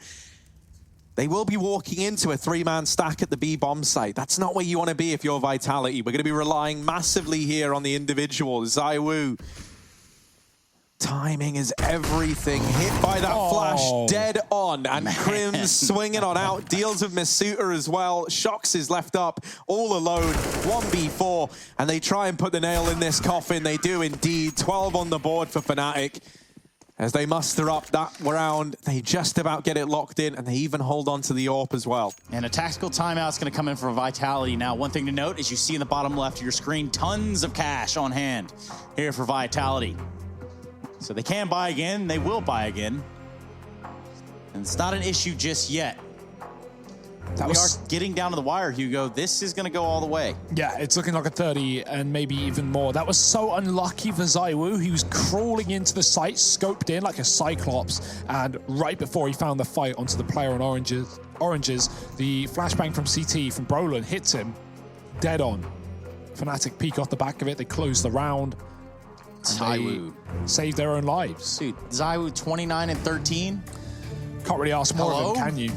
they will be walking into a 3-man stack at the B-bomb site. That's not where you want to be if you're Vitality. We're going to be relying massively here on the individual. ZywOo. Timing is everything. Hit by that flash, dead on. And Crims swinging on out. Deals with Masuta as well. Shox is left up all alone. 1v4. And they try and put the nail in this coffin. They do indeed. 12 on the board for Fnatic. As they muster up that round, they just about get it locked in, and they even hold on to the AWP as well. And a tactical timeout is going to come in for Vitality. Now, one thing to note is you see in the bottom left of your screen, tons of cash on hand here for Vitality. So they can buy again. They will buy again. And it's not an issue just yet. We are getting down to the wire, Hugo. This is going to go all the way. Yeah, it's looking like a 30 and maybe even more. That was so unlucky for ZywOo. He was crawling into the site, scoped in like a cyclops, and right before he found the fight onto the player on oranges, the flashbang from CT from Brolin hits him dead on. Fnatic peek off the back of it. They close the round. ZywOo save their own lives. Dude, ZywOo 29 and 13. Can't really ask more of them, can you?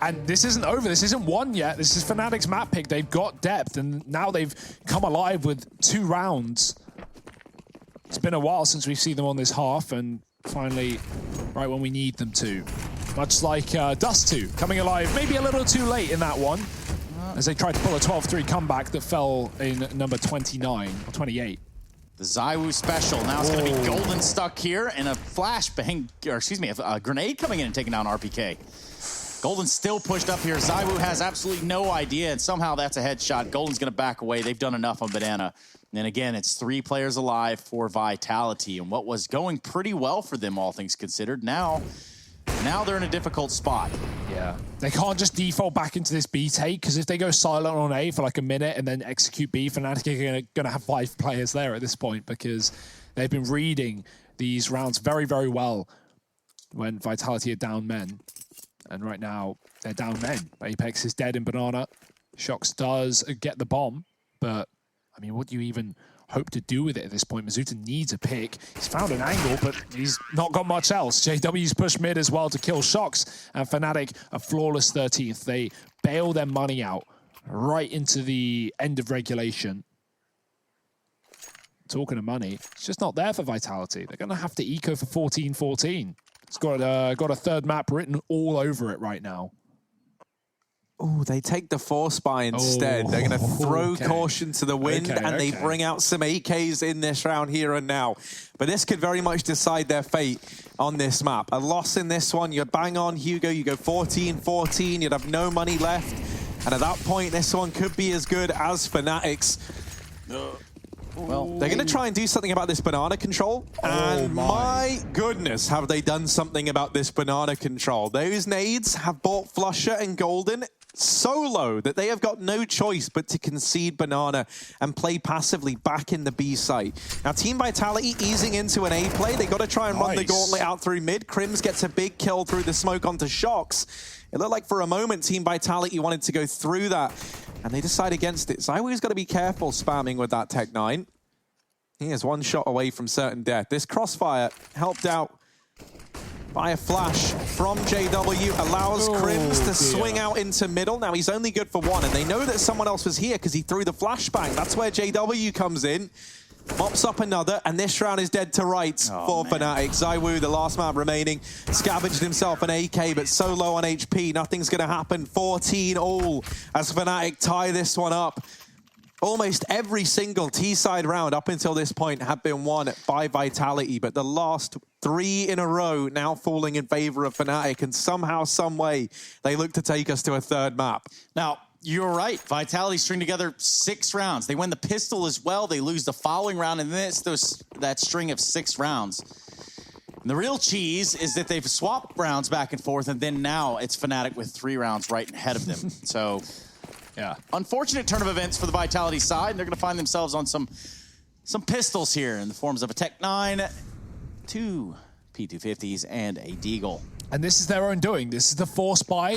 And this isn't over. This isn't one yet. This is Fnatic's map pick. They've got depth, and now they've come alive with 2 rounds. It's been a while since we've seen them on this half, and finally, right when we need them to. Much like Dust 2, coming alive maybe a little too late in that one, as they tried to pull a 12-3 comeback that fell in number 29, or 28. The ZywOo special. Now it's going to be Golden stuck here, and a flashbang, or excuse me, a grenade coming in and taking down RPK. Golden's still pushed up here. ZywOo has absolutely no idea, and somehow that's a headshot. Golden's going to back away. They've done enough on Banana. And then again, it's 3 players alive for Vitality, and what was going pretty well for them, all things considered. Now they're in a difficult spot. Yeah. They can't just default back into this B take, because if they go silent on A for like a minute and then execute B, Fnatic are going to have 5 players there at this point, because they've been reading these rounds very, very well when Vitality are down men. And right now, they're down men. Apex is dead in Banana. Shox does get the bomb, but, I mean, what do you even hope to do with it at this point? Mizuta needs a pick. He's found an angle, but he's not got much else. JW's pushed mid as well to kill Shox, and Fnatic a flawless 13th. They bail their money out right into the end of regulation. Talking of money, it's just not there for Vitality. They're going to have to eco for 14-14. It's got a third map written all over it right now. Oh, they take the force buy instead. They're going to throw caution to the wind, and they bring out some AKs in this round here and now. But this could very much decide their fate on this map. A loss in this one, you're bang on, Hugo. You go 14-14, you'd have no money left. And at that point, this one could be as good as Fnatic's. Well, they're going to try and do something about this banana control. And my goodness, have they done something about this banana control. Those nades have bought Flusher and Golden so low that they have got no choice but to concede banana and play passively back in the B site. Now, Team Vitality easing into an A play. They got to try and run the gauntlet out through mid. Crims gets a big kill through the smoke onto Shox. It looked like for a moment Team Vitality wanted to go through that, and they decide against it. ZywOo's got to be careful spamming with that Tech 9. He is one shot away from certain death. This crossfire helped out by a flash from JW, allows Crims to swing out into middle. Now he's only good for 1, and they know that someone else was here because he threw the flashbang. That's where JW comes in, mops up another, and this round is dead to rights for Fnatic. ZywOo, the last man remaining, scavenged himself an AK, but so low on HP, nothing's going to happen. 14 all as Fnatic tie this one up. Almost every single T-side round up until this point have been won by Vitality, but the last 3 in a row now falling in favor of Fnatic, and somehow, some way, they look to take us to a third map. Now, you're right. Vitality string together 6 rounds. They win the pistol as well. They lose the following round, and then it's that string of 6 rounds. And the real cheese is that they've swapped rounds back and forth, and then now it's Fnatic with 3 rounds right ahead of them. So... yeah, unfortunate turn of events for the Vitality side. They're going to find themselves on some pistols here in the forms of a Tech 9, 2 P250s, and a Deagle. And this is their own doing. This is the force buy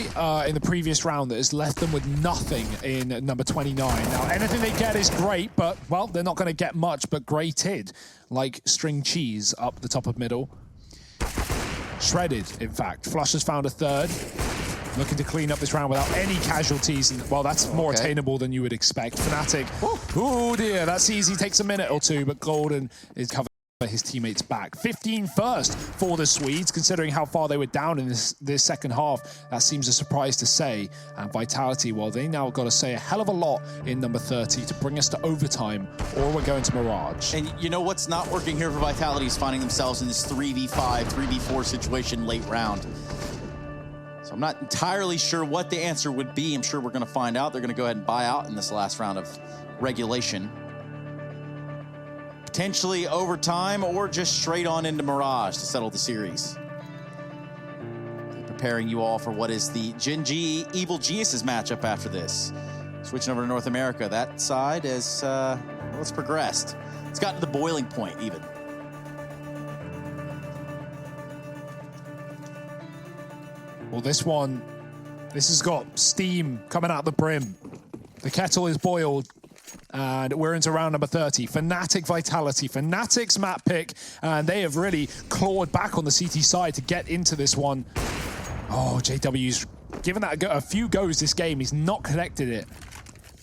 in the previous round that has left them with nothing in number 29. Now, anything they get is great, but, well, they're not going to get much but grated, like string cheese up the top of middle. Shredded, in fact. Flush has found a third. Looking to clean up this round without any casualties. And, well, that's more attainable than you would expect. Fnatic, oh dear, that's easy. Takes a minute or two, but Golden is covered. his teammates back. 15 first for the Swedes, considering how far they were down in this second half. That seems a surprise to say. And Vitality, well, they now got to say a hell of a lot in number 30 to bring us to overtime, or we're going to Mirage. And you know what's not working here for Vitality is finding themselves in this 3v5, 3v4 situation late round. So I'm not entirely sure what the answer would be. I'm sure we're going to find out. They're going to go ahead and buy out in this last round of regulation. Potentially overtime or just straight on into Mirage to settle the series. Preparing you all for what is the Gen G Evil Geniuses matchup after this. Switching over to North America. That side is, well, it's progressed. It's gotten to the boiling point even. Well, this has got steam coming out the brim. The kettle is boiled. And we're into round number 30. Fnatic Vitality. Fnatic's map pick. And they have really clawed back on the CT side to get into this one. Oh, JW's given that a few goes this game. He's not connected it.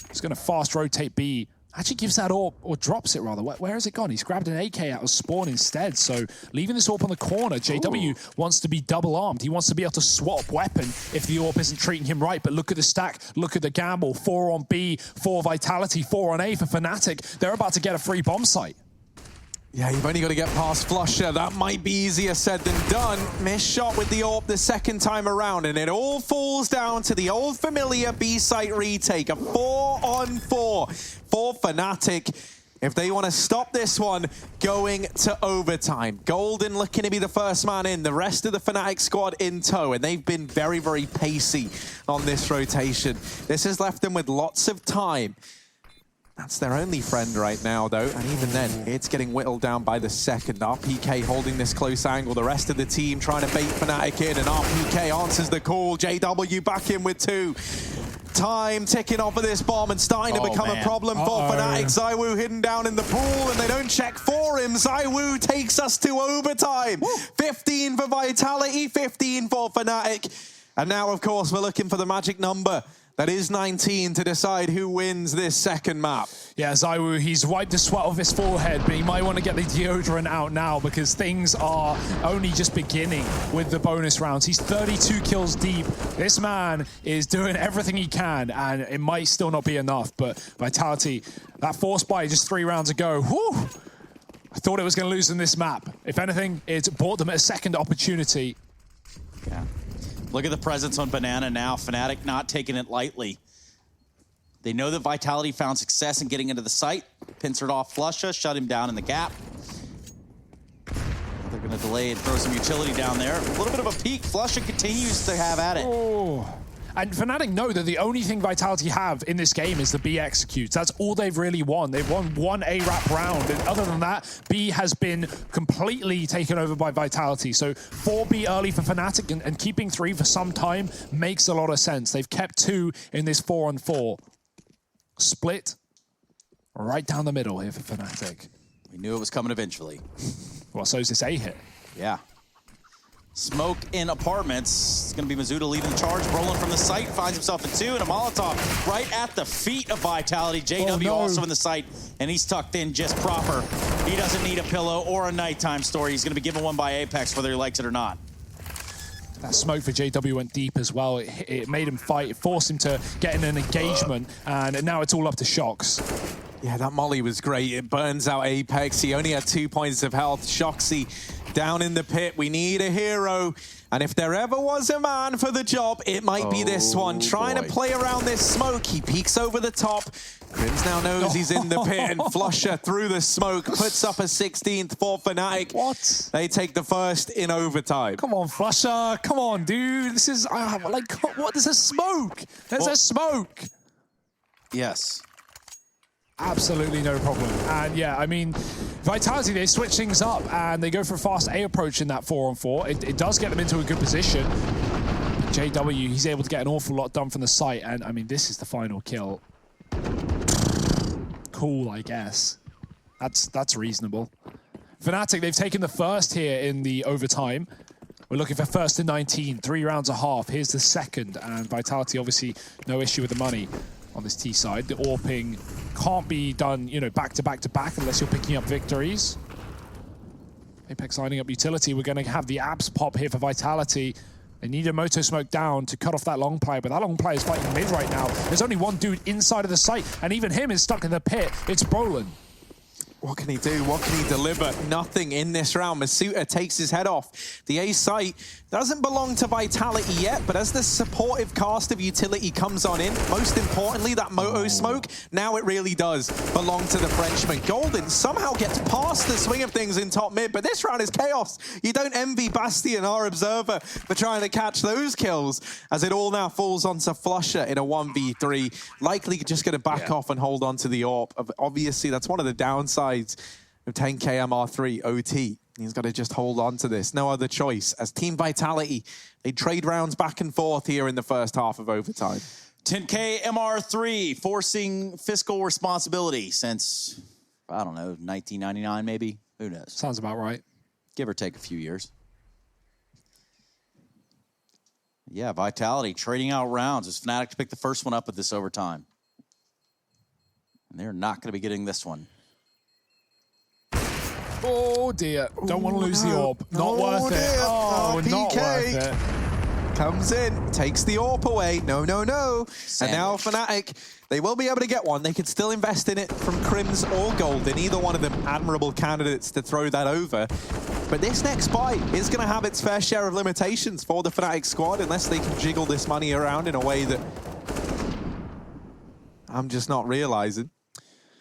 He's going to fast rotate B. Actually gives that AWP, or drops it rather. Where has it gone? He's grabbed an AK out of spawn instead. So leaving this AWP on the corner, JW wants to be double armed. He wants to be able to swap weapon if the AWP isn't treating him right. But look at the stack, look at the gamble. 4 on B, 4 Vitality, 4 on A for Fnatic. They're about to get a free bomb site. Yeah, you've only got to get past Flusher. That might be easier said than done. Missed shot with the AWP the second time around, and it all falls down to the old familiar B-site retake. A 4-on-4 for Fnatic. If they want to stop this one going to overtime. Golden looking to be the first man in. The rest of the Fnatic squad in tow, and they've been very, very pacey on this rotation. This has left them with lots of time. That's their only friend right now, though, and even then, it's getting whittled down by the second. RPK holding this close angle, the rest of the team trying to bait Fnatic in, and RPK answers the call. JW back in with 2. Time ticking off of this bomb and starting to become a problem for Fnatic. ZywOo hidden down in the pool, and they don't check for him. ZywOo takes us to overtime. 15 for Vitality, 15 for Fnatic. And now, of course, we're looking for the magic number. That is 19 to decide who wins this second map. Yeah, ZywOo, he's wiped the sweat off his forehead, but he might want to get the deodorant out now because things are only just beginning with the bonus rounds. He's 32 kills deep. This man is doing everything he can, and it might still not be enough, but Vitality, that force buy just 3 rounds ago, whew, I thought it was going to lose in this map. If anything, it bought them a second opportunity. Yeah. Look at the presence on Banana now. Fnatic not taking it lightly. They know that Vitality found success in getting into the site. Pincered off Flusha, shut him down in the gap. They're going to delay and throw some utility down there. A little bit of a peek. Flusha continues to have at it. Oh. And Fnatic know that the only thing Vitality have in this game is the B executes. That's all they've really won. They've won 1 A-Rap round. And other than that, B has been completely taken over by Vitality. So 4B early for Fnatic and keeping 3 for some time makes a lot of sense. They've kept 2 in this 4-on-4. Split right down the middle here for Fnatic. We knew it was coming eventually. Well, so is this A hit. Yeah. Smoke in apartments. It's going to be Mizuta leading the charge. Rolling from the site, finds himself a 2 and a Molotov right at the feet of Vitality. JW also in the site, and he's tucked in just proper. He doesn't need a pillow or a nighttime story. He's going to be given one by Apex, whether he likes it or not. That smoke for JW went deep as well. It made him fight. It forced him to get in an engagement, and now it's all up to Shox. Yeah, that molly was great. It burns out Apex. He only had 2 points of health. Shoxy down in the pit. We need a hero. And if there ever was a man for the job, it might be this one. Trying to play around this smoke. He peeks over the top. Crims now knows he's in the pit, and Flusher through the smoke puts up a 16th for Fnatic. What? They take the first in overtime. Come on, Flusher. Come on, dude. This is, like, what? There's a smoke. There's a smoke. Yes. Absolutely no problem. And yeah, I mean, Vitality, they switch things up and they go for a fast A approach in that 4-on-4. It does get them into a good position. But JW, he's able to get an awful lot done from the site. And I mean, this is the final kill. Cool, I guess. That's reasonable. Fnatic, they've taken the first here in the overtime. We're looking for first and 19, 3 rounds a half. Here's the second, and Vitality, obviously, no issue with the money on this T side. The AWPing can't be done, you know, back to back to back unless you're picking up victories. Apex lining up utility. We're going to have the abs pop here for Vitality. They need a Moto Smoke down to cut off that long player, but that long player is fighting mid right now. There's only one dude inside of the site, and even him is stuck in the pit. It's Brolin. What can he do? What can he deliver? Nothing in this round. Masuta takes his head off. The A site doesn't belong to Vitality yet, but as the supportive cast of utility comes on in, most importantly, that Moto Smoke, now it really does belong to the Frenchman. Golden somehow gets past the swing of things in top mid, but this round is chaos. You don't envy Bastion, our observer, for trying to catch those kills, as it all now falls onto Flusher in a 1v3. Likely just going to back off and hold on to the AWP. Obviously, that's one of the downsides of 10k MR3 OT. He's got to just hold on to this. No other choice. As Team Vitality, they trade rounds back and forth here in the first half of overtime. 10k MR3 forcing fiscal responsibility since, I don't know, 1999 maybe? Who knows? Sounds about right. Give or take a few years. Yeah, Vitality trading out rounds as Fnatic to pick the first one up at this overtime. And they're not going to be getting this one. Oh dear, don't want to lose the AWP. Not worth it. Oh, not worth it. Comes in, takes the AWP away. No, no, no. And now Fnatic, they will be able to get one. They could still invest in it from Crims or Golden. Either one of them admirable candidates to throw that over. But this next buy is going to have its fair share of limitations for the Fnatic squad unless they can jiggle this money around in a way that I'm just not realizing.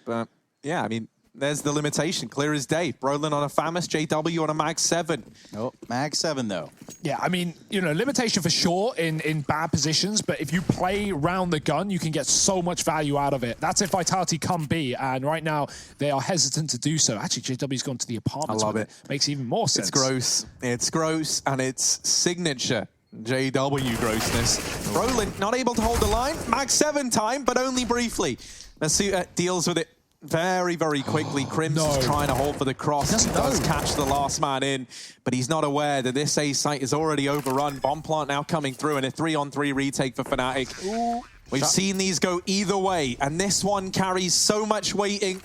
But yeah, I mean, there's the limitation, clear as day. Brolin on a FAMAS, JW on a Mag 7. Oh, Mag 7 though. Yeah, I mean, you know, limitation for sure in bad positions, but if you play round the gun, you can get so much value out of it. That's if Vitality come B, and right now they are hesitant to do so. Actually, JW's gone to the apartment. I love it. Makes even more sense. It's gross. It's gross, and it's signature JW grossness. Brolin not able to hold the line. Mag 7 time, but only briefly. Masuta deals with it very, very quickly. Crims is trying to hold for the cross. He does catch the last man in, but he's not aware that this A site is already overrun. Bomb plant now coming through, and a 3-on-3 retake for Fnatic. We've seen these go either way, and this one carries so much weighting.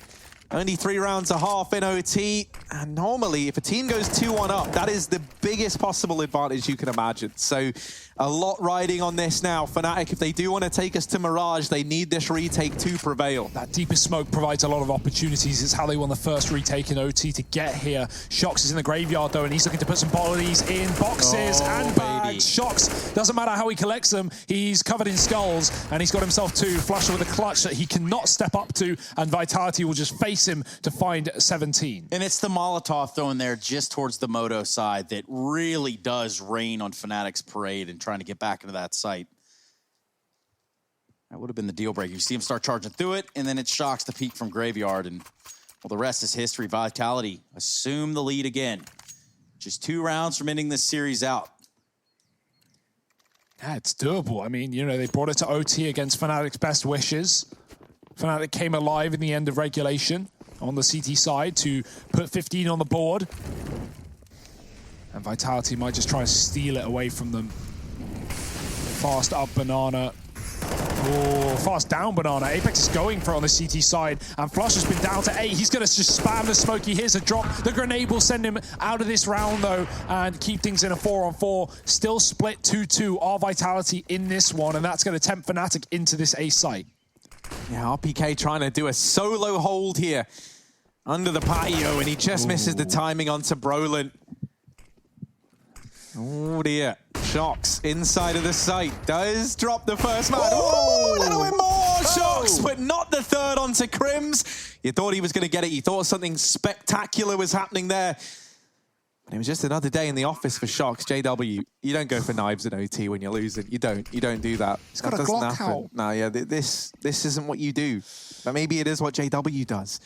Only 3 rounds a half in OT, and normally if a team goes 2-1 up, that is the biggest possible advantage you can imagine. So a lot riding on this now. Fnatic, if they do want to take us to Mirage, they need this retake to prevail. That deepest smoke provides a lot of opportunities. It's how they won the first retake in OT to get here. Shox is in the graveyard though, and he's looking to put some bodies in boxes and bags. Shox, doesn't matter how he collects them, he's covered in skulls, and he's got himself to Flusher with a clutch that he cannot step up to, and Vitality will just face him to find 17. And it's the Molotov thrown there just towards the Moto side that really does rain on Fnatic's parade and trying to get back into that site. That would have been the deal breaker. You see him start charging through it, and then it shocks the peak from Graveyard, and well, the rest is history. Vitality assume the lead again. Just 2 rounds from ending this series out. Yeah, it's doable. I mean, you know, they brought it to OT against Fnatic's best wishes. Fnatic came alive in the end of regulation on the CT side to put 15 on the board. And Vitality might just try to steal it away from them. Fast up banana. Oh, fast down banana. Apex is going for it on the CT side, and Flush has been down to 8. He's going to just spam the smoke. He hears a drop. The grenade will send him out of this round, though, and keep things in a 4-on-4. Still split 2-2. Our Vitality in this one, and that's going to tempt Fnatic into this A site. Yeah, RPK trying to do a solo hold here under the patio, and he just misses the timing onto Brolin. Oh dear. Shox inside of the site. Does drop the first man. Oh, a little bit more Shox, but not the third onto Crims. You thought he was going to get it. You thought something spectacular was happening there. But it was just another day in the office for Shox. JW, you don't go for knives in OT when you're losing. You don't do that. He's got a Glock out. No, yeah, this isn't what you do. But maybe it is what JW does.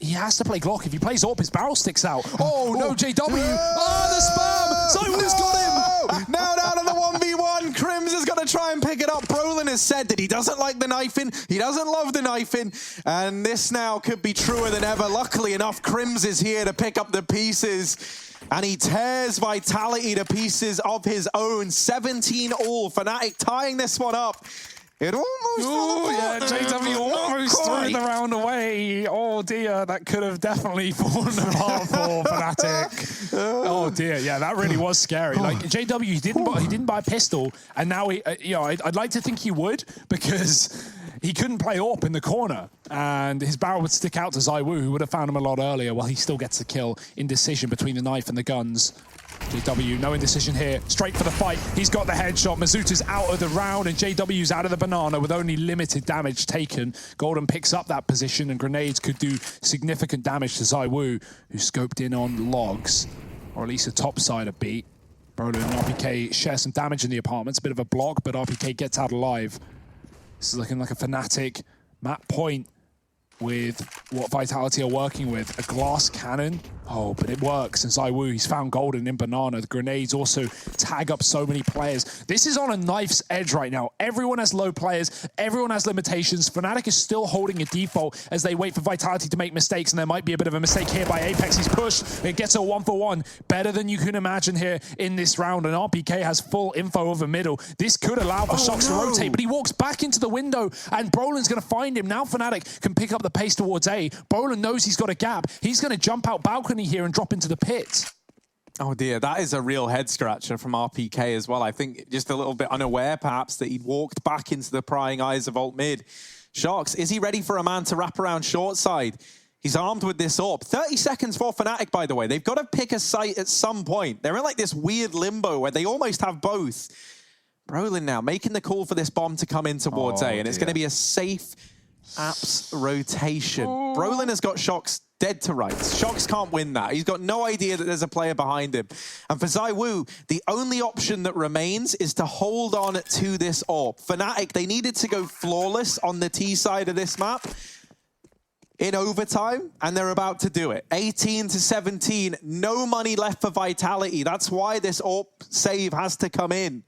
He has to play Glock. If he plays AWP, his barrel sticks out. Oh, no, JW. Oh, the spam. Simon's got him. Now down to the 1v1. Crims has got to try and pick it up. Brolin has said that he doesn't like the knifing. He doesn't love the knifing. And this now could be truer than ever. Luckily enough, Crims is here to pick up the pieces. And he tears Vitality to pieces of his own. 17 all. Fnatic tying this one up. It almost Oh, yeah, JW almost threw the round away. Oh, dear, that could have definitely fallen apart for Fnatic. Oh, dear, yeah, that really was scary. Like, JW, he didn't buy a pistol, and now, I'd like to think he would, because he couldn't play AWP in the corner, and his barrel would stick out to ZywOo, who would have found him a lot earlier, while he still gets the kill. Indecision between the knife and the guns. JW, no indecision here. Straight for the fight. He's got the headshot. Mazuta's out of the round, and JW's out of the banana with only limited damage taken. Golden picks up that position, and grenades could do significant damage to ZywOo, who scoped in on logs, or at least a top side of beat. Brolin and RPK share some damage in the apartments. A bit of a block, but RPK gets out alive. This is looking like a Fnatic map point with what Vitality are working with. A glass cannon. Oh, but it works. And ZywOo, he's found Golden in banana. The grenades also tag up so many players. This is on a knife's edge right now. Everyone has low players. Everyone has limitations. Fnatic is still holding a default as they wait for Vitality to make mistakes, and there might be a bit of a mistake here by Apex. He's pushed. It gets a 1-for-1. Better than you can imagine here in this round, and RPK has full info over middle. This could allow for Shox to rotate, but he walks back into the window, and Brolin's going to find him. Now Fnatic can pick up the pace towards A. Brolin knows he's got a gap. He's going to jump out balcony here and drop into the pit. Oh dear, that is a real head scratcher from RPK as well. I think just a little bit unaware perhaps that he'd walked back into the prying eyes of alt mid. Shox, is he ready for a man to wrap around short side? He's armed with this AWP. 30 seconds for Fnatic, by the way. They've got to pick a site at some point. They're in like this weird limbo where they almost have both. Brolin now making the call for this bomb to come in towards A, and it's going to be a safe apps rotation. Brolin has got Shox dead to rights. Shox can't win that. He's got no idea that there's a player behind him. And for ZywOo, the only option that remains is to hold on to this AWP. Fnatic, they needed to go flawless on the T side of this map in overtime, and they're about to do it. 18-17, no money left for Vitality. That's why this AWP save has to come in,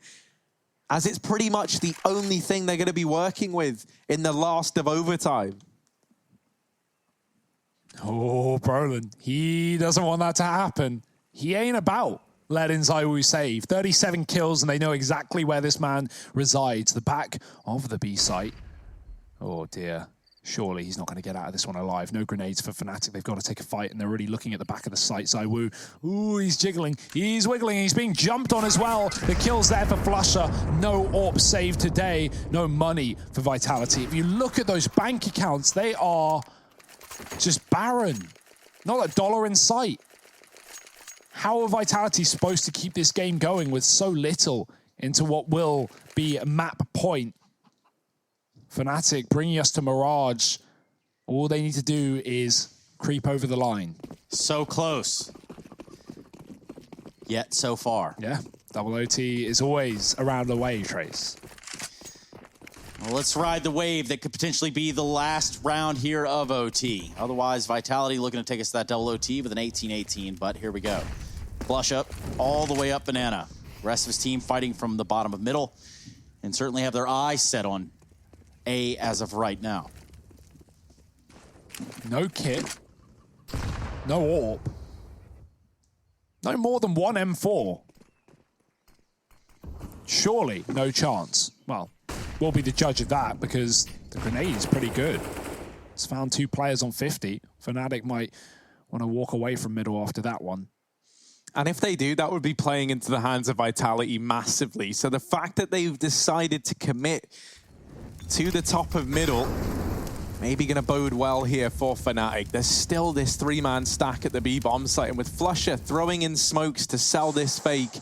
as it's pretty much the only thing they're going to be working with in the last of overtime. Oh, Brolin, he doesn't want that to happen. He ain't about letting ZywOo save. 37 kills, and they know exactly where this man resides. The back of the B site. Oh, dear. Surely he's not going to get out of this one alive. No grenades for Fnatic. They've got to take a fight, and they're really looking at the back of the site. ZywOo, ooh, he's jiggling. He's wiggling. He's being jumped on as well. The kill's there for Flusher. No AWP saved today. No money for Vitality. If you look at those bank accounts, they are just barren. Not a dollar in sight. How are Vitality supposed to keep this game going with so little into what will be a map point? Fnatic bringing us to Mirage. All they need to do is creep over the line. So close. Yet so far. Yeah, double OT is always around the way, Trace. Well, let's ride the wave that could potentially be the last round here of OT. Otherwise, Vitality looking to take us to that double OT with an 18-18, but here we go. Flush up, all the way up banana. Rest of his team fighting from the bottom of middle, and certainly have their eyes set on A as of right now. No kit. No AWP. No more than one M4. Surely no chance. Well, we'll be the judge of that because the grenade is pretty good. It's found 2 players on 50. Fnatic might want to walk away from middle after that one. And if they do, that would be playing into the hands of Vitality massively. So the fact that they've decided to commit to the top of middle, maybe going to bode well here for Fnatic. There's still this 3-man stack at the B bomb site, and with Flusher throwing in smokes to sell this fake,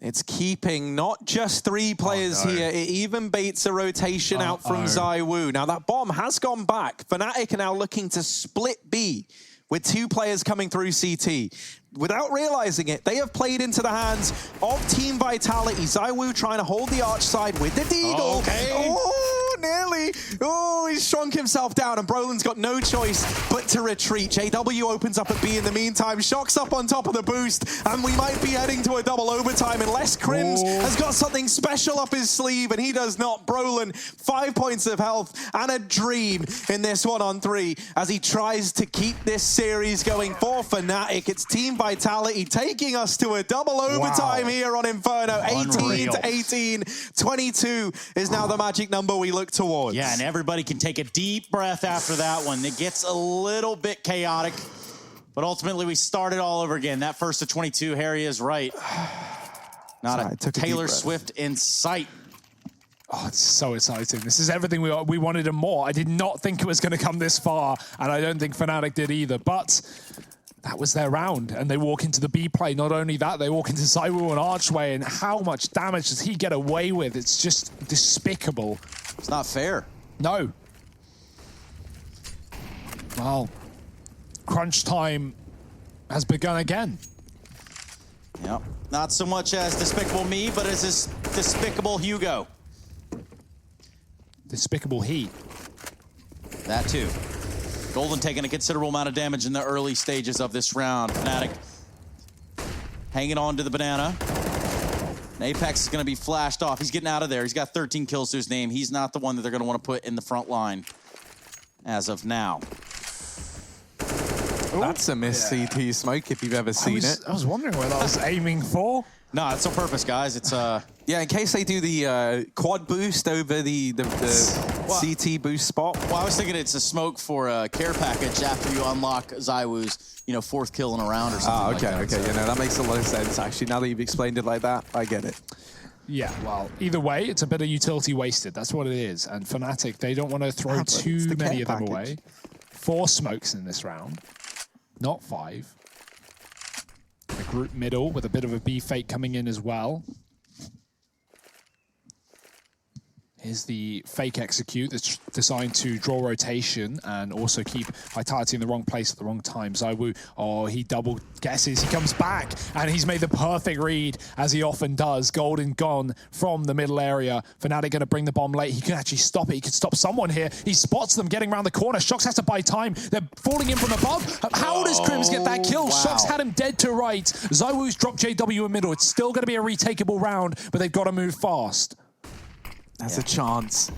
it's keeping not just 3 players here, it even baits a rotation out from ZywOo. Now that bomb has gone back. Fnatic are now looking to split B with 2 players coming through CT. Without realizing it, they have played into the hands of Team Vitality. ZywOo trying to hold the arch side with the Deagle. Okay. Oh, nearly. Oh, he's shrunk himself down, and Brolin's got no choice but to retreat. JW opens up at B in the meantime. Shock's up on top of the boost, and we might be heading to a double overtime unless Crims has got something special up his sleeve, and he does not. Brolin, 5 points of health and a dream in this 1-on-3 as he tries to keep this series going for Fnatic. It's Team Vitality taking us to a double overtime here on Inferno. 18-18. 22 is now the magic number we look towards. Yeah, and everybody can take a deep breath after that one. It gets a little bit chaotic, but ultimately we started all over again. That first to 22, Harry is right. Not a Taylor Swift in sight. Oh, it's so exciting. This is everything we wanted and more. I did not think it was going to come this far, and I don't think Fnatic did either, but that was their round, and they walk into the B play. Not only that, they walk into ZywOo and Archway, and how much damage does he get away with? It's just despicable. It's not fair. No. Well, crunch time has begun again. Yep. Not so much as Despicable Me, but as this Despicable Hugo. Despicable he. That too. Golden taking a considerable amount of damage in the early stages of this round. Fnatic hanging on to the banana. And Apex is going to be flashed off. He's getting out of there. He's got 13 kills to his name. He's not the one that they're going to want to put in the front line as of now. That's a missed CT smoke if you've ever seen it. I was wondering what I was aiming for. No, it's on purpose, guys. It's yeah, in case they do the quad boost over the CT boost spot. Well, I was thinking it's a smoke for a care package after you unlock ZywOo's, 4th kill in a round or something. Okay, like that. okay. That makes a lot of sense, actually. Now that you've explained it like that, I get it. Yeah, well, either way, it's a bit of utility wasted. That's what it is. And Fnatic, they don't want to throw too many of them away. 4 smokes in this round, not 5. The group middle with a bit of a B fake coming in as well. Here's the fake execute that's designed to draw rotation and also keep Vitality in the wrong place at the wrong time. ZywOo, oh, he double guesses. He comes back and he's made the perfect read, as he often does. Golden gone from the middle area. Fnatic going to bring the bomb late. He can actually stop it. He can stop someone here. He spots them getting around the corner. Shox has to buy time. They're falling in from above. How does Crims get that kill? Wow. Shox had him dead to right. ZywOo's dropped JW in middle. It's still going to be a retakeable round, but they've got to move fast. There's a chance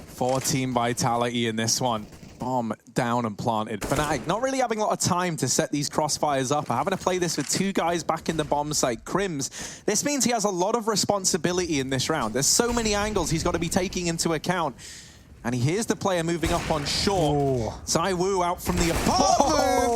for Team Vitality in this one. Bomb down and planted. Fnatic not really having a lot of time to set these crossfires up. Having to play this with 2 guys back in the bomb site. Crims, this means he has a lot of responsibility in this round. There's so many angles he's got to be taking into account. And he hears the player moving up on shore. ZywOo out from the apartment.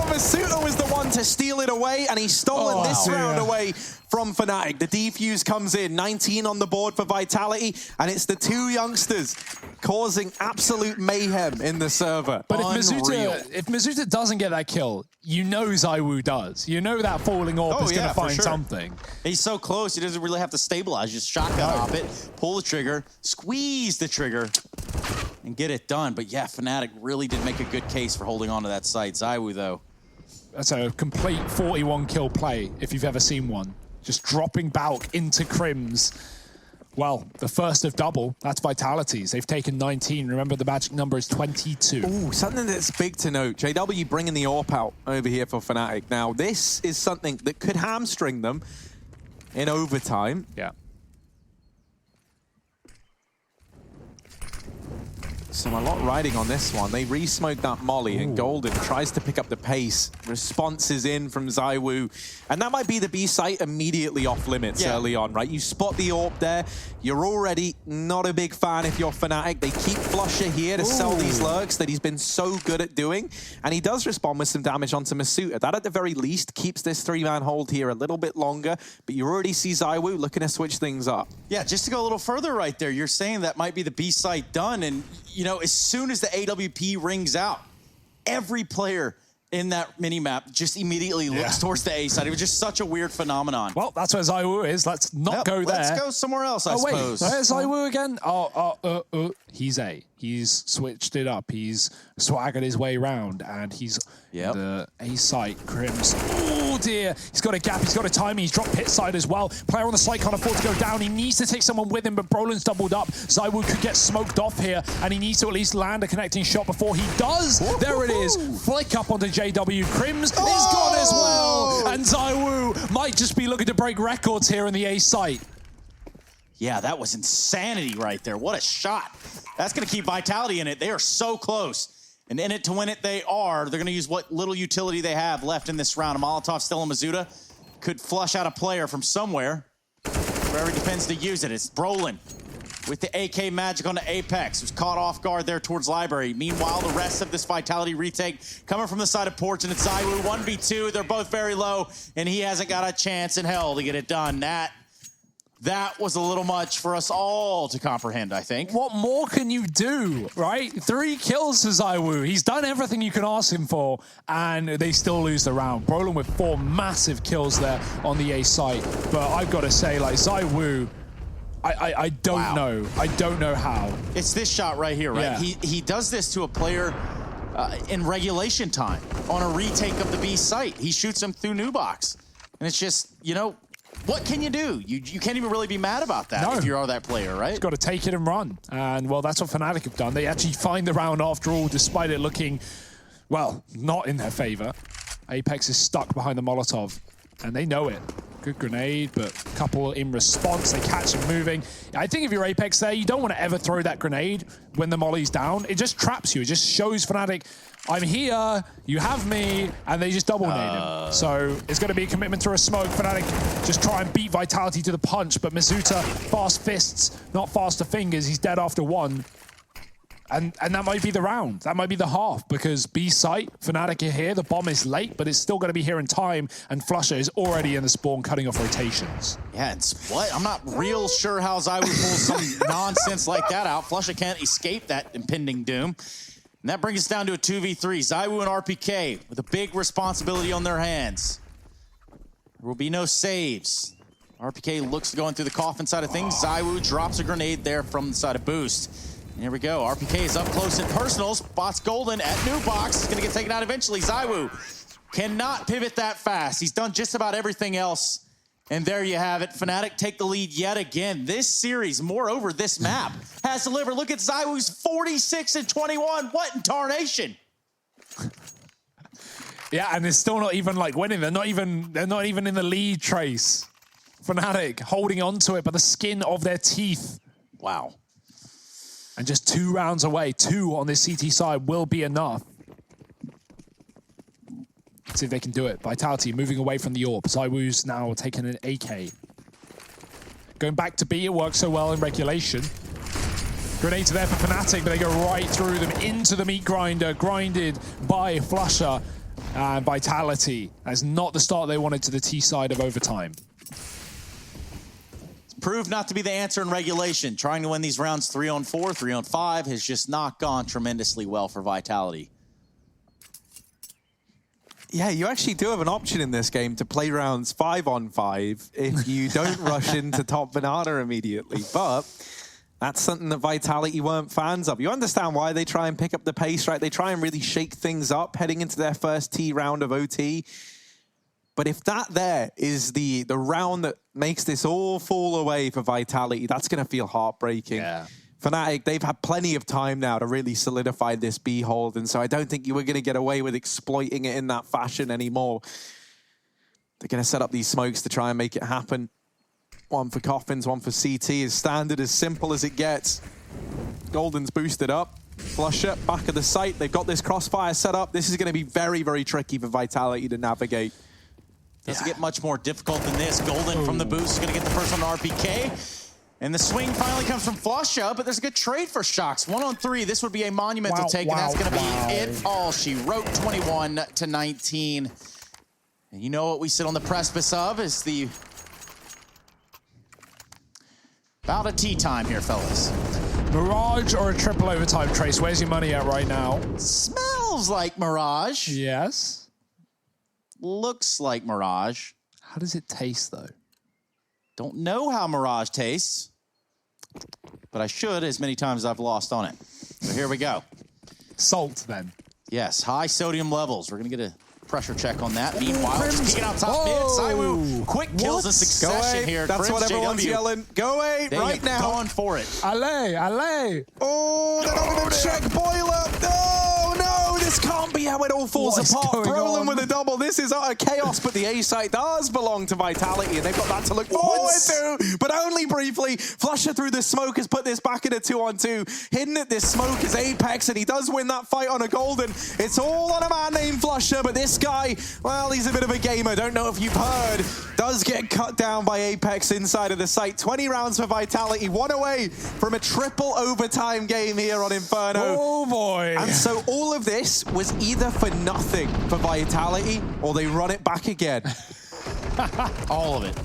Masuta was the one to steal it away, and he's stolen this round away from Fnatic. The defuse comes in, 19 on the board for Vitality, and it's the 2 youngsters causing absolute mayhem in the server. But if Masuta doesn't get that kill, you know ZywOo does. You know that falling orb is going to find something. He's so close, he doesn't really have to stabilize. Just shotgun off it, pull the trigger, squeeze the trigger, and get it done. But yeah, Fnatic really did make a good case for holding on to that site. ZywOo, though. That's a complete 41 kill play, if you've ever seen one. Just dropping Balk into Crims. Well, the first of double, that's Vitality's. They've taken 19. Remember, the magic number is 22. Ooh, something that's big to note. JW bringing the AWP out over here for Fnatic. Now, this is something that could hamstring them in overtime. Yeah. So a lot riding on this one. They re-smoked that molly, and Golden tries to pick up the pace. Response is in from ZywOo. And that might be the B site immediately off limits early on, right? You spot the AWP there. You're already not a big fan if you're Fnatic. They keep Flusher here to sell these lurks that he's been so good at doing. And he does respond with some damage onto Masuta. That, at the very least, keeps this 3-man hold here a little bit longer. But you already see ZywOo looking to switch things up. Yeah, just to go a little further right there, you're saying that might be the B site done. And, as soon as the AWP rings out, every player in that mini-map just immediately looks towards the A side. It was just such a weird phenomenon. Well, that's where ZywOo is. Let's not go there. Let's go somewhere else, I suppose. Wait, where's ZywOo again? He's A. He's switched it up. He's swaggered his way around, and he's the A site. Crims. Oh dear. He's got a gap. He's got a timing. He's dropped pit side as well. Player on the site can't afford to go down. He needs to take someone with him, but Brolin's doubled up. ZywOo could get smoked off here, and he needs to at least land a connecting shot before he does. There it is. Flick up onto JW. Crims is gone as well, and ZywOo might just be looking to break records here in the A site. Yeah, that was insanity right there. What a shot. That's going to keep Vitality in it. They are so close. And in it to win it, they are. They're going to use what little utility they have left in this round. A Molotov still in Mizuta. Could flush out a player from somewhere. Wherever he depends to use it. It's Brolin with the AK magic on the Apex, who's caught off guard there towards Library. Meanwhile, the rest of this Vitality retake coming from the side of Porch, and it's ZywOo 1v2. They're both very low, and he hasn't got a chance in hell to get it done. That was a little much for us all to comprehend, I think. What more can you do, right? 3 kills for ZywOo. He's done everything you can ask him for, and they still lose the round. Brolin with 4 massive kills there on the A site. But I've got to say, like, ZywOo, I don't know. I don't know how. It's this shot right here, right? Yeah. He does this to a player in regulation time on a retake of the B site. He shoots him through new box. And it's just, you know, what can you do? You can't even really be mad about that if you are that player, right? You've got to take it and run. And, well, that's what Fnatic have done. They actually find the round after all, despite it looking, well, not in their favor. Apex is stuck behind the Molotov, and they know it. Good grenade, but a couple in response. They catch him moving. I think if you're Apex there, you don't want to ever throw that grenade when the molly's down. It just traps you. It just shows Fnatic, I'm here, you have me, and they just double nade him. So it's going to be a commitment through a smoke. Fnatic just try and beat Vitality to the punch, but Mizuta, fast fists, not faster fingers. He's dead after 1. And that might be the round. That might be the half, because B site, Fnatic are here. The bomb is late, but it's still going to be here in time, and Flusher is already in the spawn, cutting off rotations. Yeah, it's what? I'm not real sure how ZywOo pulls some nonsense like that out. Flusher can't escape that impending doom. And that brings us down to a 2v3. ZywOo and RPK with a big responsibility on their hands. There will be no saves. RPK looks to go in through the coffin side of things. ZywOo drops a grenade there from the side of Boost. And here we go. RPK is up close and personal. Spots Golden at new box. He's going to get taken out eventually. ZywOo cannot pivot that fast. He's done just about everything else. And there you have it. Fnatic take the lead yet again. This series, moreover, this map, has delivered. Look at ZywOo's 46-21. What in tarnation? Yeah, and they're still not even like winning. They're not even in the lead trace. Fnatic holding on to it by the skin of their teeth. Wow. And just 2 rounds away. 2 on this CT side will be enough. Let's see if they can do it. Vitality moving away from the AWP. ZywOo's now taking an AK. Going back to B, it works so well in regulation. Grenades are there for Fnatic, but they go right through them into the meat grinder, grinded by Flusher and Vitality. That's not the start they wanted to the T side of overtime. Proved not to be the answer in regulation. Trying to win these rounds 3-on-4, 3-on-5 has just not gone tremendously well for Vitality. Yeah, you actually do have an option in this game to play rounds 5-on-5 if you don't rush into top banana immediately. But that's something that Vitality weren't fans of. You understand why they try and pick up the pace, right? They try and really shake things up heading into their first T round of OT. But if that there is the round that makes this all fall away for Vitality, that's going to feel heartbreaking. Yeah. Fnatic, they've had plenty of time now to really solidify this B hold, and so I don't think you were going to get away with exploiting it in that fashion anymore. They're going to set up these smokes to try and make it happen. 1 for Coffins, 1 for CT. As standard, as simple as it gets. Golden's boosted up. Flusher, back of the site. They've got this crossfire set up. This is going to be very, very tricky for Vitality to navigate. Doesn't get much more difficult than this. Golden from the boost is going to get the first one on RPK. And the swing finally comes from Flusha, but there's a good trade for Shox. 1-on-3, this would be a monumental take, and that's going to be it all. She wrote 21-19. And you know what we sit on the precipice of is the... about a tea time here, fellas. Mirage or a triple overtime, Trace? Where's your money at right now? Smells like Mirage. Yes. Looks like Mirage. How does it taste, though? Don't know how Mirage tastes, but I should as many times as I've lost on it. So here we go. Salt, then. Yes, high sodium levels. We're going to get a pressure check on that. Meanwhile, just peeking out top mid. ZywOo, quick kills in succession here. That's what everyone's JW. yelling. Go away right now. Going for it. Allez, allez. Oh, they're not going to check Boiler. Oh, no, this can't be how it all falls What is apart. going Brolin on? with a double. This is utter chaos, but the A site does belong to Vitality, and they've got that to look forward to, but only briefly. Flusher through the smoke has put this back in a 2-on-2. Hidden at this smoke is Apex, and he does win that fight on a golden. It's all on a man named Flusher, but this guy, well, he's a bit of a gamer. Don't know if you've heard. Does get cut down by Apex inside of the site. 20 rounds for Vitality. One away from a triple overtime game here on Inferno. Oh, boy. And so all of this was either for nothing for Vitality or they run it back again. All of it.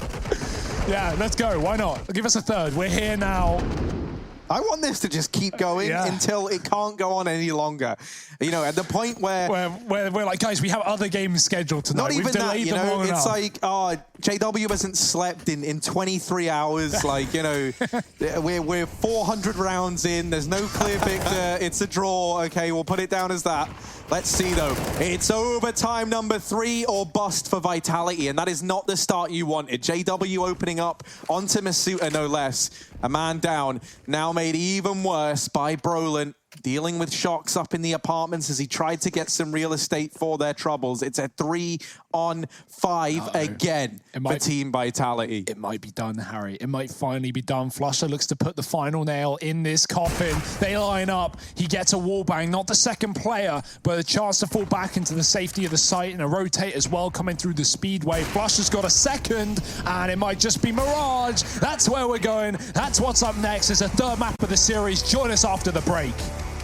Yeah, let's go. Why not? Give us a third. We're here now. I want this to just keep going until it can't go on any longer. You know, at the point where we're like, guys, we have other games scheduled tonight. not even We've that, delayed you them know, long it's enough. like, oh, JW hasn't slept in 23 hours. Like, you know, we're 400 rounds in. There's no clear victor. It's a draw. Okay, we'll put it down as that. Let's see, though. It's overtime number 3 or bust for Vitality, and that is not the start you wanted. JW opening up onto Masuta, no less. A man down, now made even worse by Brolin, dealing with shocks up in the apartments as he tried to get some real estate for their troubles. It's a 3-on-5 again for Team Vitality. It might be done, Harry. It might finally be done. Flusher looks to put the final nail in this coffin. They line up. He gets a wallbang, not the second player, but a chance to fall back into the safety of the site and a rotate as well coming through the speedway. Flusher's got a second, and it might just be Mirage. That's where we're going. That's what's up next. It's a third map of the series. Join us after the break.